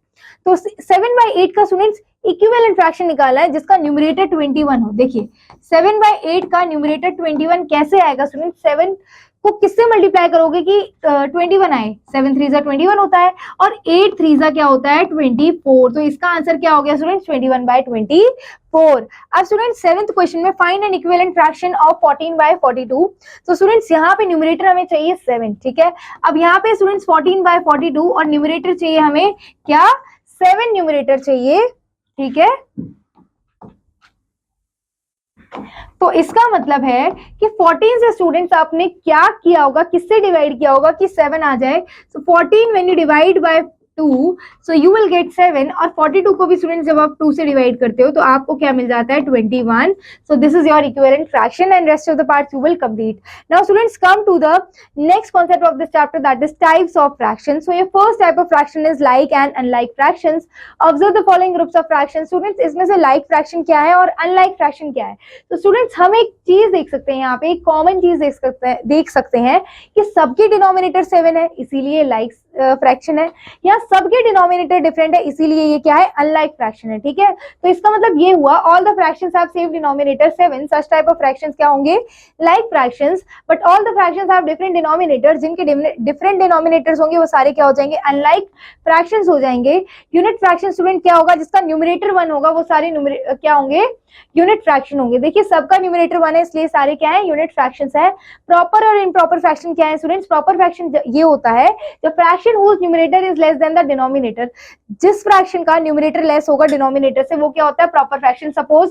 A: तो 7/8 का स्टूडेंट्स इक्विवेलेंट फ्रैक्शन निकाला है जिसका न्यूमरेटर 21 हो। देखिए 7/8 का न्यूमरेटर 21 कैसे आएगा स्टूडेंट, 7 को किससे मल्टीप्लाई करोगे कि 21 आए। 7 3 21 होता है और 8 3 क्या होता है 24। तो इसका आंसर क्या हो गया स्टूडेंट्स 21/24। अब स्टूडेंट 7th क्वेश्चन में find an equivalent fraction of 14/42। तो स्टूडेंट्स यहाँ पे न्यूमरेटर हमें चाहिए 7, ठीक है। अब यहाँ पे स्टूडेंट्स 14/42 और न्यूमरेटर चाहिए हमें क्या 7 न्यूमरेटर चाहिए, ठीक है। तो इसका मतलब है कि 14 से स्टूडेंट्स आपने क्या किया होगा, किससे डिवाइड किया होगा कि 7 आ जाए। सो 14 when you divide by 2 so you will get 7 और 42 को भी स्टूडेंट्स जब आप 2 से डिवाइड करते हो तो आपको क्या मिल जाता है 21। So this is your equivalent fraction and rest of the parts you will complete. Now students come to the next concept of this chapter that is types of fraction. So your first type of fraction is like and unlike fractions. Observe the following groups of fraction. Students इसमें से like fraction क्या है और unlike fraction क्या है। तो students हम एक चीज देख सकते हैं, यहाँ पे एक कॉमन चीज देख सकते हैं कि सबके डिनोमिनेटर 7 है इसीलिए लाइक फ्रैक्शन है, या सबके डिनोमिनेटर डिफरेंट है इसीलिए ये क्या है अनलाइक फ्रैक्शन है, ठीक है। तो इसका मतलब ये हुआ all the fractions have same denominator 7, such type of fractions क्या होंगे like fractions, but all the fractions have different denominator, जिनके डिफरेंट डिनोमिनेटर्स होंगे वो सारे क्या हो जाएंगे अनलाइक फ्रैक्शंस हो जाएंगे। यूनिट फ्रैक्शन स्टूडेंट क्या होगा, जिसका न्यूमरेटर 1 होगा वो सारे क्या होंगे यूनिट फ्रैक्शन होंगे। देखिए सबका न्यूमरेटर 1 है इसलिए सारे क्या है यूनिट फ्रैक्शंस है। प्रॉपर और इम्प्रॉपर फ्रैक्शन क्या है स्टूडेंट्स, प्रॉपर फ्रैक्शन ये होता है जब fraction whose numerator is less than than the denominator. जिस फ्रैक्शन का न्यूमरेटर लेस होगा डिनोमिनेटर से वो क्या होता है, proper fraction. Suppose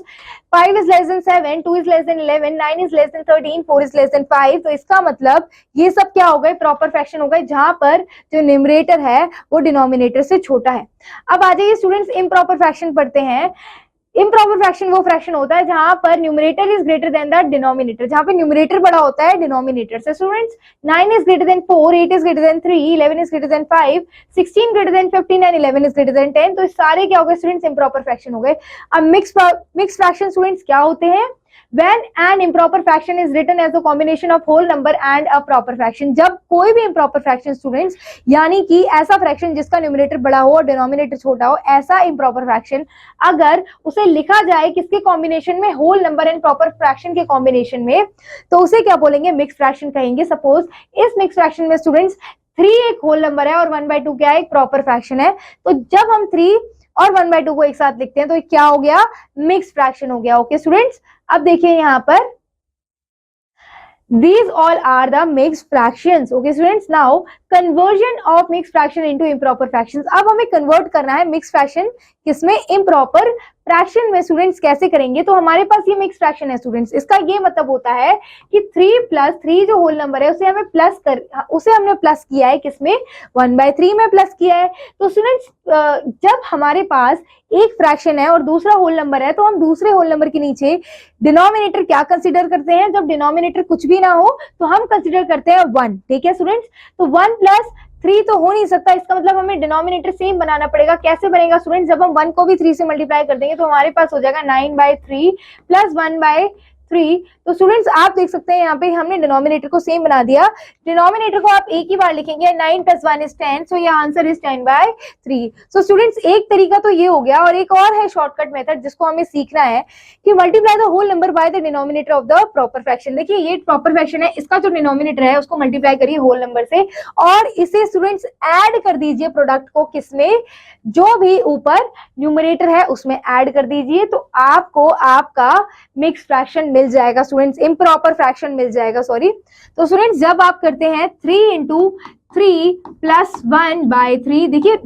A: 5 is less than 7, 2 is less than 11, 9 is less than 13, 4 is less than 5। तो इसका मतलब ये सब क्या हो गए, प्रॉपर फ्रैक्शन हो गए, जहां पर जो न्यूमरेटर है वो डिनोमिनेटर से छोटा है। अब आ जाइए स्टूडेंट्स, इम्प्रॉपर फ्रैक्शन पढ़ते हैं। इम्प्रॉपर फ्रैक्शन वो फ्रैक्शन होता है जहां पर numerator is greater than the denominator, जहां पे न्यूमरेटर बड़ा होता है डिनोमिनेटर से। Students 9 is greater than 4, 8 is greater than 3, 11 is greater than 5, 16 greater than 15 and 11 is greater than 10। तो सारे क्या हो गए स्टूडेंट्स, इम्प्रॉपर फ्रैक्शन हो गए। अब मिक्स फ्रैक्शन स्टूडेंट्स क्या होते हैं, when an improper fraction is written as the combination of whole number and a proper fraction। जब कोई भी improper fraction स्टूडेंट्स, यानी कि ऐसा फ्रैक्शन जिसका न्यूमरेटर बड़ा हो और डिनोमिनेटर छोटा हो, ऐसा improper fraction अगर उसे लिखा जाए किसके कॉम्बिनेशन में, whole number and proper fraction के कॉम्बिनेशन में, तो उसे क्या बोलेंगे, मिक्स फ्रैक्शन कहेंगे। सपोज इस मिक्स फ्रैक्शन में स्टूडेंट्स 3 एक होल नंबर है और 1/2 क्या है, एक प्रॉपर फ्रैक्शन है। तो जब हम 3 और 1/2 को एक साथ लिखते हैं तो क्या हो गया, मिक्स फ्रैक्शन हो गया। ओके स्टूडेंट्स, अब देखिए यहां पर these all are the mixed fractions। okay students, now conversion of mixed fraction into improper fractions। अब हमें कन्वर्ट करना है मिक्स फ्रैक्शन किसमें, इम्प्रॉपर फ्रैक्शन में। स्टूडेंट्स कैसे करेंगे, तो हमारे पास ये मिक्स फ्रैक्शन है स्टूडेंट्स, इसका ये मतलब होता है कि 3 + 3 जो होल नंबर है उसे हमने प्लस किया है किसमें, 1/3 में प्लस किया है। तो स्टूडेंट्स जब हमारे पास एक फ्रैक्शन है और दूसरा होल नंबर है, तो हम दूसरे होल नंबर के नीचे डिनोमिनेटर क्या कंसीडर करते हैं, जब डिनोमिनेटर कुछ भी ना हो तो हम कंसीडर करते हैं 1। ठीक है स्टूडेंट्स, तो 1 + 3 तो हो नहीं सकता, इसका मतलब हमें डिनोमिनेटर सेम बनाना पड़ेगा। कैसे बनेगा स्टूडेंट्स, जब हम 1 को भी 3 से मल्टीप्लाई कर देंगे तो हमारे पास हो जाएगा 9/3 + 1/3। तो स्टूडेंट्स आप देख सकते हैं यहाँ पे हमने डिनोमिनेटर को सेम बना दिया। डिनोमिनेटर को आप एक ही बार लिखेंगे, 9 + 1 = 10, सो यह आंसर इज 10/3। सो स्टूडेंट्स एक तरीका तो ये हो गया, और एक और है शॉर्टकट मेथड जिसको हमें सीखना है कि multiply the whole number by the denominator of the proper fraction. देखिए ये प्रॉपर फ्रैक्शन है, इसका जो डिनोमिनेटर है उसको मल्टीप्लाई करिए होल नंबर से और इसे स्टूडेंट्स ऐड कर दीजिए प्रोडक्ट को किसमें, जो भी ऊपर न्यूमरेटर है उसमें ऐड कर दीजिए, तो आपको आपका मिक्स फ्रैक्शन मिल जाएगा स्टूडेंट्स, इम्प्रॉपर फ्रैक्शन मिल जाएगा, सॉरी। तो स्टूडेंट्स जब आप करते हैं 3 × 3 + 1/3, देखिए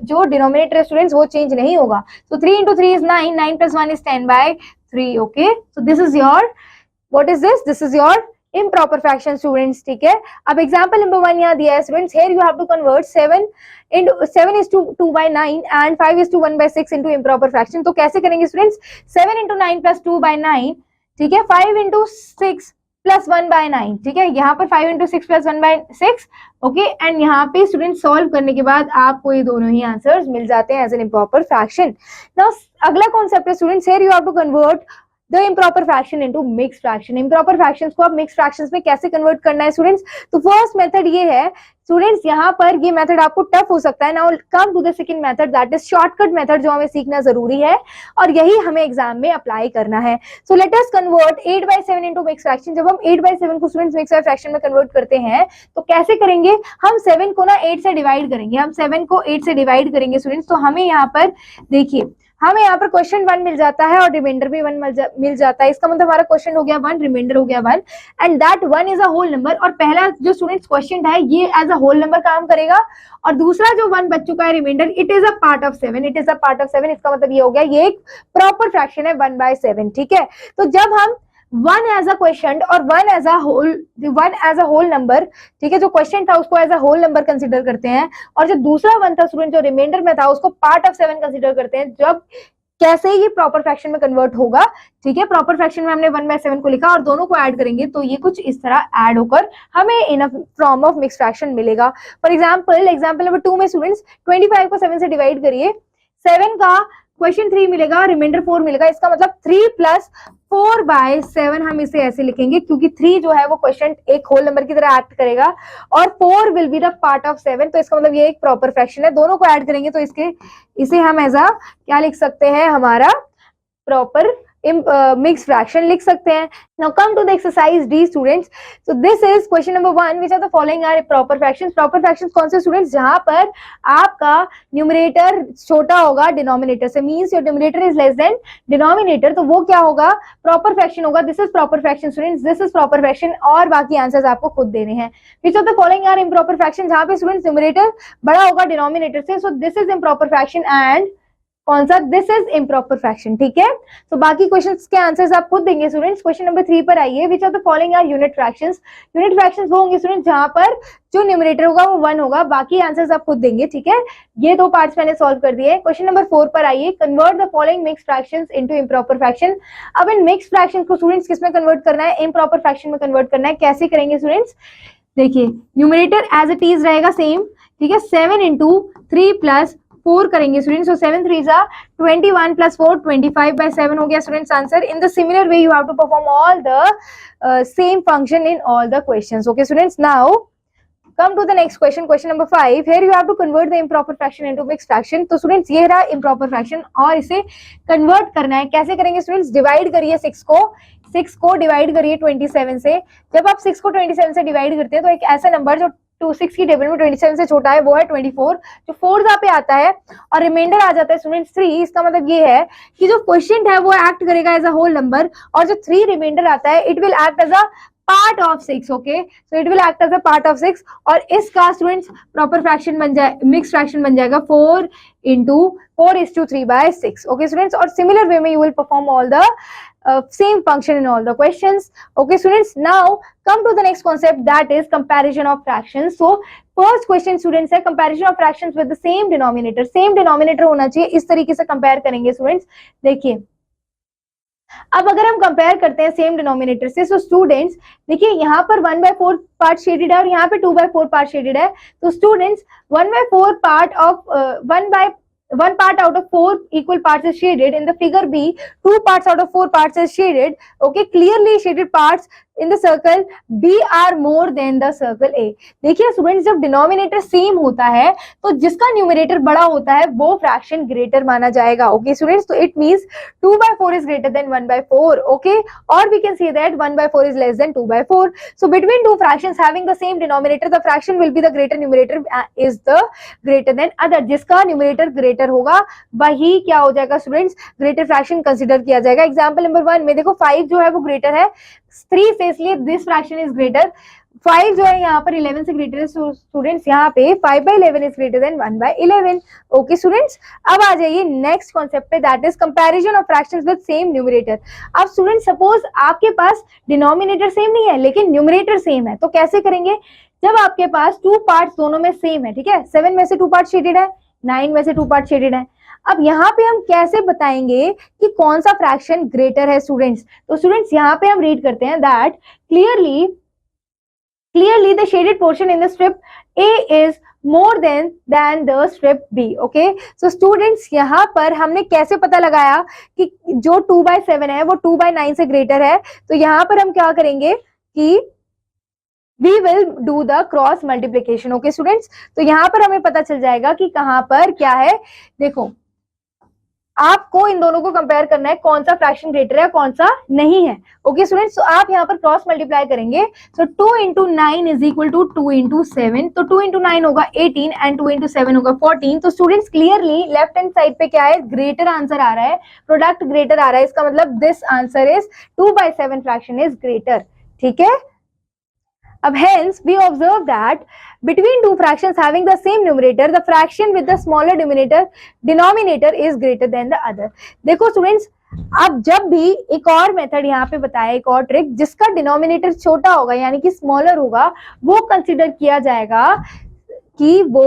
A: जो डिनोमिनेटर है स्टूडेंट्स वो चेंज नहीं होगा। तो 3 × 3 = 9, 9 + 1 = 10/3। Okay, so this is your, what is this, this is your improper fraction students. ठीक है, अब एग्जांपल नंबर 1 यहाँ दिया है students, here you have to convert 7 is to 2/9 and 5 is to 1/6 into improper fraction। तो कैसे करेंगे स्टूडेंट्स, 7 × 9 + 2/9, ठीक है, 5 × 6 + 1/9, ठीक है, यहाँ पर 5 × 6 + 1/6। ओके, एंड यहाँ पे स्टूडेंट सॉल्व करने के बाद आपको ये दोनों ही आंसर्स मिल जाते हैं as an improper fraction. Now अगला कॉन्सेप्ट है students, here you have to convert the improper fraction into mix fraction. Improper fractions को आप मिक्स फ्रैक्शंस में कैसे कन्वर्ट करना है स्टूडेंट्स, तो फर्स्ट मेथड ये है स्टूडेंट्स, यहाँ पर ये मेथड आपको टफ हो सकता है। Now come to the second method, that is shortcut method, जो हमें सीखना जरूरी है और यही हमें एग्जाम में अप्लाई करना है। So let us convert 8/7 into mix fraction. जब हम 8/7 को स्टूडेंट्स मिक्स फ्रैक्शन में कन्वर्ट करते हैं तो कैसे करेंगे, हम 7 को ना 8 से डिवाइड करेंगे, हम 7 को 8 से डिवाइड करेंगे स्टूडेंट्स। तो हमें यहाँ पर देखिए, हमें यहाँ पर क्वेश्चन 1 मिल जाता है और रिमाइंडर भी 1 मिल जाता है। इसका मतलब हमारा क्वेश्चन हो गया 1, रिमाइंडर हो गया 1, and that 1 is a whole number. और पहला जो स्टूडेंट्स क्वेश्चन है ये एज अ होल नंबर काम करेगा, और दूसरा जो 1 बच चुका है reminder, it is a part of 7, it is a part of 7। इसका मतलब ये हो गया ये एक प्रॉपर फ्रैक्शन है 1/7। ठीक है, तो जब हम 1 एज अ क्वेश्चन और 1 एज अ होल नंबर, ठीक है, जो क्वेश्चन था उसको as a whole number consider करते हैं, और जो दूसरा 1 था स्टूडेंट जो रिमाइंडर में था उसको पार्ट ऑफ 7 कंसीडर करते हैं। जब कैसे ये प्रॉपर फ्रैक्शन में कन्वर्ट होगा, ठीक है, प्रॉपर फ्रैक्शन में हमने 1/7 को लिखा और दोनों को ऐड करेंगे तो ये कुछ इस तरह ऐड होकर हमें in form of mix fraction मिलेगा। फॉर एग्जांपल नंबर 2 में स्टूडेंट्स 25 को 7 से डिवाइड करिए, 7 का क्वेश्चन 3 मिलेगा, रिमाइंडर 4 मिलेगा। इसका मतलब 3 + 4/7 हम इसे ऐसे लिखेंगे, क्योंकि 3 जो है वो क्वेश्चन एक होल नंबर की तरह एक्ट करेगा और 4 will be the part of 7। तो इसका मतलब ये एक प्रॉपर फ्रैक्शन है, दोनों को ऐड करेंगे तो इसे हम एज अ क्या लिख सकते हैं, हमारा प्रॉपर मिक्स फ्रैक्शन लिख सकते हैं। Now come to the exercise D students, so this is question number 1, which are the following are proper fractions. Proper fractions कौन से स्टूडेंट्स, जहां पर आपका न्यूमरेटर छोटा होगा डिनोमिनेटर से, means your numerator is less than denominator, तो वो क्या होगा, प्रॉपर फ्रैक्शन होगा। This is proper fraction students, this is proper fraction, और बाकी आंसर्स आपको खुद देने हैं। Which of the following are improper fraction, जहां पे स्टूडेंट्स न्यूमरेटर बड़ा होगा डिनोमिनेटर से, so this is improper fraction and कौन सा, दिस इज इम्प्रॉपर फ्रैक्शन, ठीक है। तो बाकी क्वेश्चंस के आंसर्स आप खुद देंगे स्टूडेंट्स। क्वेश्चन नंबर 3 पर आइए, which of the following are unit fractions. Unit fractions वो होंगे स्टूडेंट्स जहां पर जो न्यूमरेटर होगा वो 1 होगा, बाकी आंसर्स आप खुद देंगे, ठीक है। ये 2 पार्ट्स मैंने सॉल्व कर दिए। क्वेश्चन नंबर 4 पर आइए, convert the following mixed fractions into improper fraction. अब इन मिक्स्ड फ्रैक्शंस को स्टूडेंट्स किसमें कन्वर्ट करना है, इम्प्रॉपर फ्रैक्शन में कन्वर्ट करना है। कैसे करेंगे स्टूडेंट्स, देखिए न्यूमरेटर एज इट इज रहेगा सेम, ठीक है। 7 इंटू 3 प्लस 4 करेंगे स्टूडेंट्स, सो 7 3 जा 21 प्लस 4 25/7 हो गया students answer. In the similar way you have to perform all the same function in all the questions, okay students. Now come to the next question, question number 5. Here you have to convert the improper fraction into mixed fraction. तो students ये रहा improper fraction और इसे convert करना है। कैसे करेंगे students, divide करिए 6 को डिवाइड करिए 27 से। जब आप 6 को 27 से डिवाइड करते हैं तो एक ऐसा नंबर जो 6 की टेबल में 27 से छोटा है वो है 24, जो 4 पे आता है और रिमाइंडर आ जाता है स्टूडेंट्स 3। इसका मतलब ये है कि जो क्वेश्चन है वो एक्ट करेगा एज अ होल नंबर, और जो 3 रिमाइंडर आता है it will act as a part of 6, okay, so it will act as a part of 6, और इसका स्टूडेंट्स प्रॉपर फ्रैक्शन बन जाए, मिक्स फ्रैक्शन बन जाएगा 4 इंटू 4:3/6, ओके स्टूडेंट्स। और सिमिलर वे में you will perform all the same function in all the questions, okay students। Now come to the next concept, that is comparison of fractions। So first question students है comparison of fractions with the same denominator। same denominator होना चाहिए, इस तरीके से compare करेंगे students. देखिए अब अगर हम कंपेयर करते हैं सेम डिनोमिनेटर से, सो स्टूडेंट्स देखिए यहाँ पर 1/4 पार्ट शेडेड है और यहाँ पे 2/4 पार्ट शेडेड है। तो students 1/4 part of 1 part out of 4 equal parts is shaded. In the figure B, 2 parts out of 4 parts is shaded. Okay, clearly shaded parts in the circle B are more than the circle A। देखिए students जब denominator same होता है तो जिसका numerator बड़ा होता है वो फ्रैक्शन ग्रेटर माना जाएगा, ओके स्टूडेंट्स। तो it means 2/4 is greater than 1/4, okay, or we can say that 1/4 is less than 2/4। So between two fractions having the same denominator, the fraction will be the greater numerator is the greater than other। जिसका numerator greater होगा वही क्या हो जाएगा students, greater fraction consider किया जाएगा। Example number 1 में देखो 5 जो है वो ग्रेटर है 3 से, इसलिए दिस फ्रैक्शन इज ग्रेटर। 5 जो है यहाँ पर 11 से ग्रेटर है, स्टूडेंट्स यहाँ पे 5/11 is greater than 1/11, okay students. अब आ जाइए नेक्स्ट कॉन्सेप्ट पे, that is comparison of fractions with same numerator. अब स्टूडेंट्स सपोज आपके पास डिनोमिनेटर सेम नहीं है लेकिन न्यूमरेटर सेम है, तो कैसे करेंगे, जब आपके पास 2 पार्ट्स दोनों में सेम है, ठीक है, 7 में से 2 पार्ट शेडेड है, 9 में से 2 पार्ट शेडेड है। अब यहाँ पे हम कैसे बताएंगे कि कौन सा फ्रैक्शन ग्रेटर है स्टूडेंट्स, तो स्टूडेंट्स यहाँ पे हम रीड करते हैं that clearly the shaded portion in the strip A is more than the strip B, okay। so students यहाँ पर हमने कैसे पता लगाया कि जो 2/7 है वो 2/9 से ग्रेटर है, तो यहाँ पर हम क्या करेंगे कि we will do the cross multiplication, okay students। तो यहाँ पर हमें पता चल जाएगा कि कहाँ पर क्या है। देखो आपको इन दोनों को कंपेयर करना है कौन सा फ्रैक्शन ग्रेटर है कौन सा नहीं है, ओके स्टूडेंट्स। तो आप यहाँ पर क्रॉस मल्टीप्लाई करेंगे, सो 2 × 9 इज इक्वल टू 2 × 7, तो 2 × 9 होगा 18 एंड 2 × 7 होगा 14। तो students clearly left hand side पे क्या है, ग्रेटर आंसर आ रहा है, प्रोडक्ट ग्रेटर आ रहा है, इसका मतलब this answer is 2/7 fraction is greater, ठीक है। अब hence we observe that between two fractions having the same numerator, the fraction with the smaller denominator is greater than the other। देखो स्टूडेंट्स अब जब भी एक और मेथड यहाँ पे बताया, एक और ट्रिक, जिसका डिनोमिनेटर छोटा होगा यानी कि स्मॉलर होगा वो कंसिडर किया जाएगा कि वो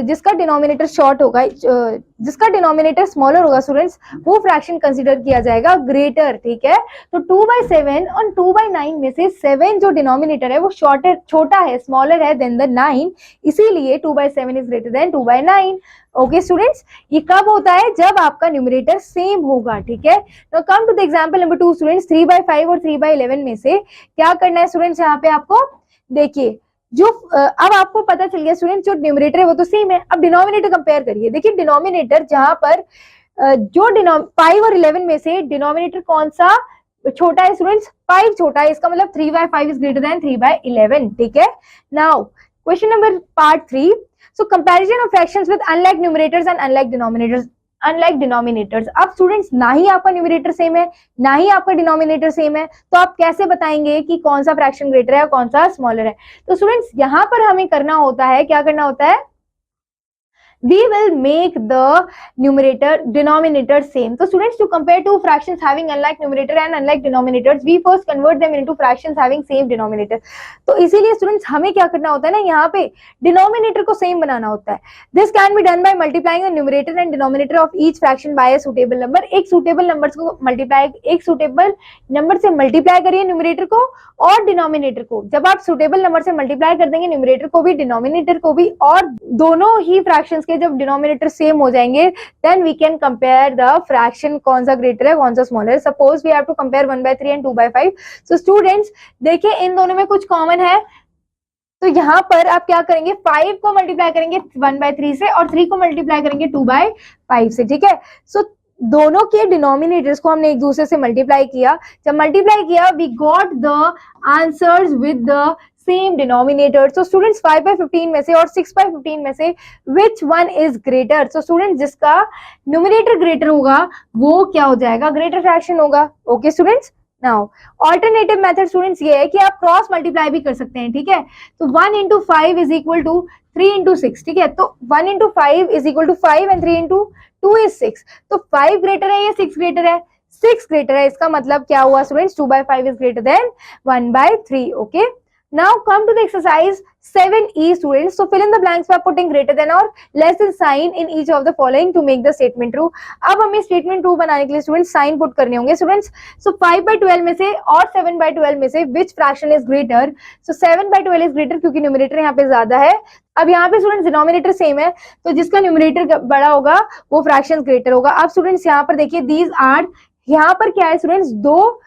A: जिसका डिनोमिनेटर शॉर्ट होगा, जिसका डिनोमिनेटर स्मॉलर होगा स्टूडेंट्स वो फ्रैक्शन कंसीडर किया जाएगा ग्रेटर, ठीक है। तो 2/7 और 2/9 में से 7 जो डिनोमिनेटर है वो छोटा है, स्मॉलर है देन द 9, इसीलिए 2/7 is greater than 2/9, okay students. ये कब होता है, जब आपका न्यूमरेटर सेम होगा, ठीक है। तो come to the example number 2 students, 3/5 और 3/11 में से क्या करना है स्टूडेंट्स, यहाँ पे आपको देखिए जो अब आपको पता चल गया स्टूडेंट जो न्यूमरेटर है वो तो सेम है। अब डिनोमिनेटर कंपेयर करिए, देखिए डिनोमिनेटर जहां पर जो 5 और 11 में से डिनोमिनेटर कौन सा छोटा है स्टूडेंट्स? 5 छोटा है, इसका मतलब 3/5 इज ग्रेटर देन 3/11, ठीक है। Now question number part 3, so comparison of fractions with unlike numerators and unlike denominators. अब स्टूडेंट्स ना ही आपका न्यूमरेटर सेम है ना ही आपका डिनोमिनेटर सेम है, तो आप कैसे बताएंगे कि कौन सा फ्रैक्शन ग्रेटर है और कौन सा स्मॉलर है? तो स्टूडेंट्स यहाँ पर हमें करना होता है, क्या करना होता है? we will make the denominator same. So students, to compare two fractions having unlike numerator and unlike denominators, we first convert them into fractions having same denominator. तो इसीलिए students हमें क्या करना होता है ना, यहाँ पे denominator को same बनाना होता है. This can be done by multiplying the numerator and denominator of each fraction by a suitable number. एक suitable numbers को एक suitable number से multiply करिए numerator को और denominator को. जब आप suitable number से multiply कर देंगे numerator को भी denominator को भी, और दोनों ही fractions के जब डिनोमिनेटर सेम हो जाएंगे, then we can compare the fraction कौन सा ग्रेटर है कौन सा स्मॉलर है. Suppose we have to compare 1/3 and 2/5. So students देखिए इन दोनों में कुछ कॉमन है, तो यहाँ पर आप क्या करेंगे, 5 को मल्टीप्लाई करेंगे 1/3 से और 3 को मल्टीप्लाई करेंगे 2/5 से, ठीक है. सो दोनों के डिनोमिनेटर्स को हमने एक दूसरे से मल्टीप्लाई किया. जब मल्टीप्लाई किया we got the answers with the same denominator. So students 5/15 में से और 6/15 में से which one is greater? So students जिसका न्यूमरेटर ग्रेटर होगा वो क्या हो जाएगा, ग्रेटर फ्रैक्शन होगा. Okay students, now alternative method students ये है कि आप क्रॉस मल्टीप्लाई भी कर सकते हैं, ठीक है. तो 1 into 5 is equal to 3 into 6, ठीक है. तो 1 into 5 is equal to 5 and 3 into 2 is 6. तो 5 ग्रेटर है या 6 ग्रेटर है? 6 ग्रेटर है. इसका मतलब क्या हुआ students, 2/5 is greater than 1/3. Okay, now come to the exercise 7E students. So fill in the blanks by putting greater than or less than sign in each of the following to make the statement true. अब हमें statement true बनाने के लिए students sign put करने होंगे students. So 5/12 में से और 7/12 में से which fraction is greater? So 7/12 is greater क्योंकि numerator यहाँ पे ज्यादा है. अब यहाँ पे स्टूडेंट्स डिनोमिनेटर सेम है, तो जिसका न्यूमरेटर बड़ा होगा वो फ्रैक्शन ग्रेटर होगा. अब स्टूडेंट्स यहाँ पर देखिए दीज आर, यहाँ पर क्या है स्टूडेंट्स, दो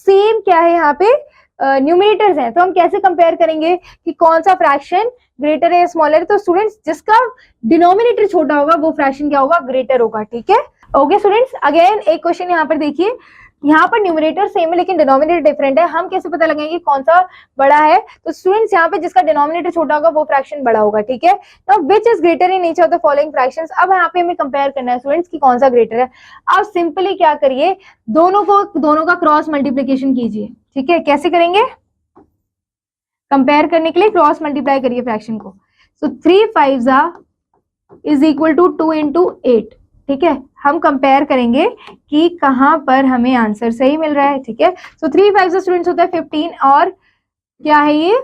A: सेम क्या है यहाँ पे न्यूमरेटर्स हैं, तो हम कैसे कंपेयर करेंगे कि कौन सा फ्रैक्शन ग्रेटर है स्मॉलर है? तो स्टूडेंट्स जिसका डिनोमिनेटर छोटा होगा वो फ्रैक्शन क्या होगा, ग्रेटर होगा, ठीक है. ओके स्टूडेंट्स, अगेन एक क्वेश्चन यहाँ पर देखिए, यहाँ पर न्यूमरेटर सेम है लेकिन डिनोमिनेटर डिफरेंट है, हम कैसे पता लगाएंगे कौन सा बड़ा है? तो स्टूडेंट्स यहाँ पे जिसका डिनोमिनेटर छोटा होगा वो फ्रैक्शन बड़ा होगा, ठीक है. Now which is greater in each of the following fractions. अब यहाँ पे हमें कंपेयर करना है स्टूडेंट्स कि कौन सा ग्रेटर है. आप सिंपली क्या करिए, दोनों का क्रॉस मल्टीप्लीकेशन कीजिए, ठीक है. कैसे करेंगे? कंपेयर करने के लिए क्रॉस मल्टीप्लाई करिए फ्रैक्शन को. सो 3 5 इज इक्वल टू 2 into 8, ठीक है. हम कंपेयर करेंगे कि कहां पर हमें आंसर सही मिल रहा है, ठीक है. सो 3 5 स्टूडेंट्स होता है 15 और क्या है ये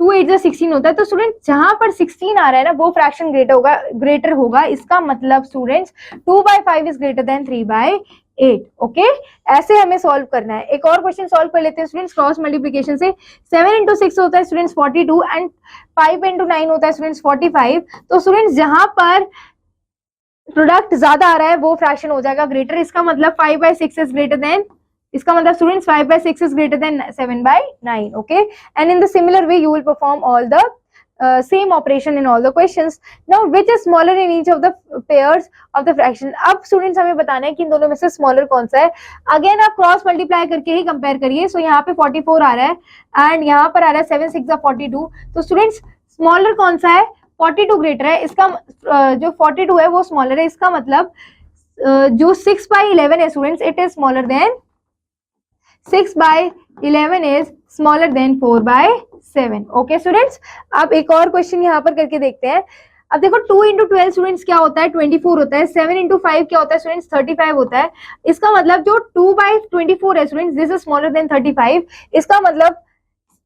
A: 2 8 16 होता है. तो स्टूडेंट जहां पर 16 आ रहा है ना वो फ्रैक्शन ग्रेटर होगा. इसका मतलब students 2/5 is greater than 3/8. Okay, ऐसे हमें सॉल्व करना है. एक और क्वेश्चन सॉल्व कर लेते हैं स्टूडेंट्स क्रॉस मल्टीप्लिकेशन से. 7 into 6 होता है स्टूडेंट्स 42 एंड 5 into 9 होता है स्टूडेंट्स 45. तो स्टूडेंट्स जहां पर प्रोडक्ट ज्यादा आ रहा है वो फ्रैक्शन हो जाएगा ग्रेटर. इसका मतलब 5/6 इज ग्रेटर देन, इसका मतलब students 5/6 is greater than 7/9. okay, and in the similar way you will perform all the same operation in all the questions. Now which is smaller in each of the pairs of the fraction. अब students हमें बताना है कि इन दोनों में से smaller कौन सा है. अगेन आप क्रॉस मल्टीप्लाई करके ही कंपेयर करिए. सो यहाँ पे 44 आ रहा है एंड यहाँ पर आ रहा है 7 6 42. तो स्टूडेंट्स स्मॉलर कौन सा है, 42 ग्रेटर है. इसका जो 42 है वो स्मॉलर है. इसका मतलब जो 6/11 है students it is smaller than 6/11 is smaller than 4/7. Okay students, अब एक और क्वेश्चन यहाँ पर करके देखते हैं. अब देखो 2 into 12 स्टूडेंट्स क्या होता है, 24 होता है. 7 into 5 क्या होता है स्टूडेंट्स, 35 होता है. इसका मतलब जो 2/24 है students this is smaller than 35. इसका मतलब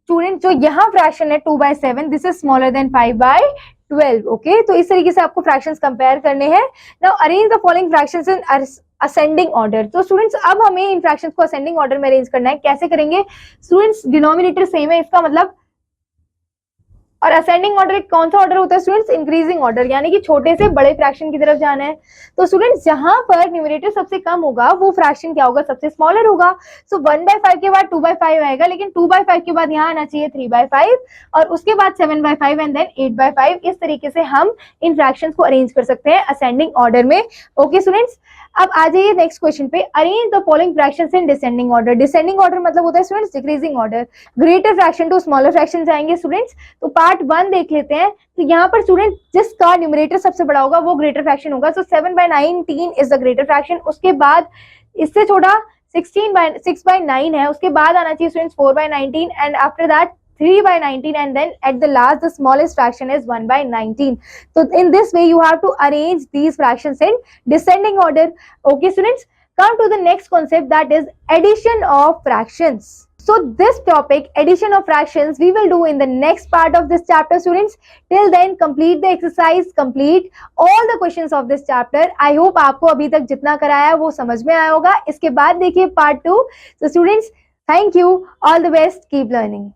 A: स्टूडेंट जो यहाँ फ्रैक्शन है 2/7 this is smaller than 5/12. Okay, तो इस तरीके से आपको फ्रैक्शंस कंपेयर करने हैं. Now arrange the following fractions in ascending order. तो स्टूडेंट्स अब हमें इन फ्रैक्शंस को असेंडिंग ऑर्डर में अरेंज करना है. कैसे करेंगे स्टूडेंट्स, डिनोमिनेटर सेम है, इसका मतलब और असेंडिंग ऑर्डर कौन सा ऑर्डर होता है स्टूडेंट्स? इंक्रीजिंग ऑर्डर, यानी कि छोटे से बड़े फ्रैक्शन की तरफ जाना है। तो स्टूडेंट्स जहां पर न्यूमरेटर सबसे कम होगा वो फ्रैक्शन क्या होगा? सबसे स्मॉलर होगा। सो 1/5 के बाद 2/5 आएगा, लेकिन 2/5 के बाद यहाँ आना चाहिए 3/5 और उसके बाद 7/5 एंड देन 8/5। इस तरीके से हम इन फ्रैक्शंस को अरेंज कर सकते हैं असेंडिंग ऑर्डर में। ओके स्टूडेंट्स, अब आ जाइए नेक्स्ट क्वेश्चन पे। Arrange the following fractions in descending order. Descending order मतलब होता है students decreasing order, greater fraction to smaller fraction जाएंगे स्टूडेंट्स। तो पार्ट 1 देख लेते हैं। तो यहाँ पर स्टूडेंट जिसका न्यूमरेटर सबसे बड़ा होगा वो ग्रेटर फ्रैक्शन होगा। सो 7/19 इज द ग्रेटर फ्रैक्शन। उसके बाद इससे छोटा 6/9 है, उसके बाद आना चाहिए students 4/19 and after that 3/19 and then at the last the smallest fraction is 1/19. So in this way you have to arrange these fractions in descending order. Okay students, come to the next concept, that is addition of fractions. So this topic, addition of fractions, we will do in the next part of this chapter students. Till then complete the exercise, complete all the questions of this chapter. I hope आपको अभी तक जितना कराया है वो समझ में आया होगा। इसके बाद देखिए part 2. So students, thank you, all the best, keep learning.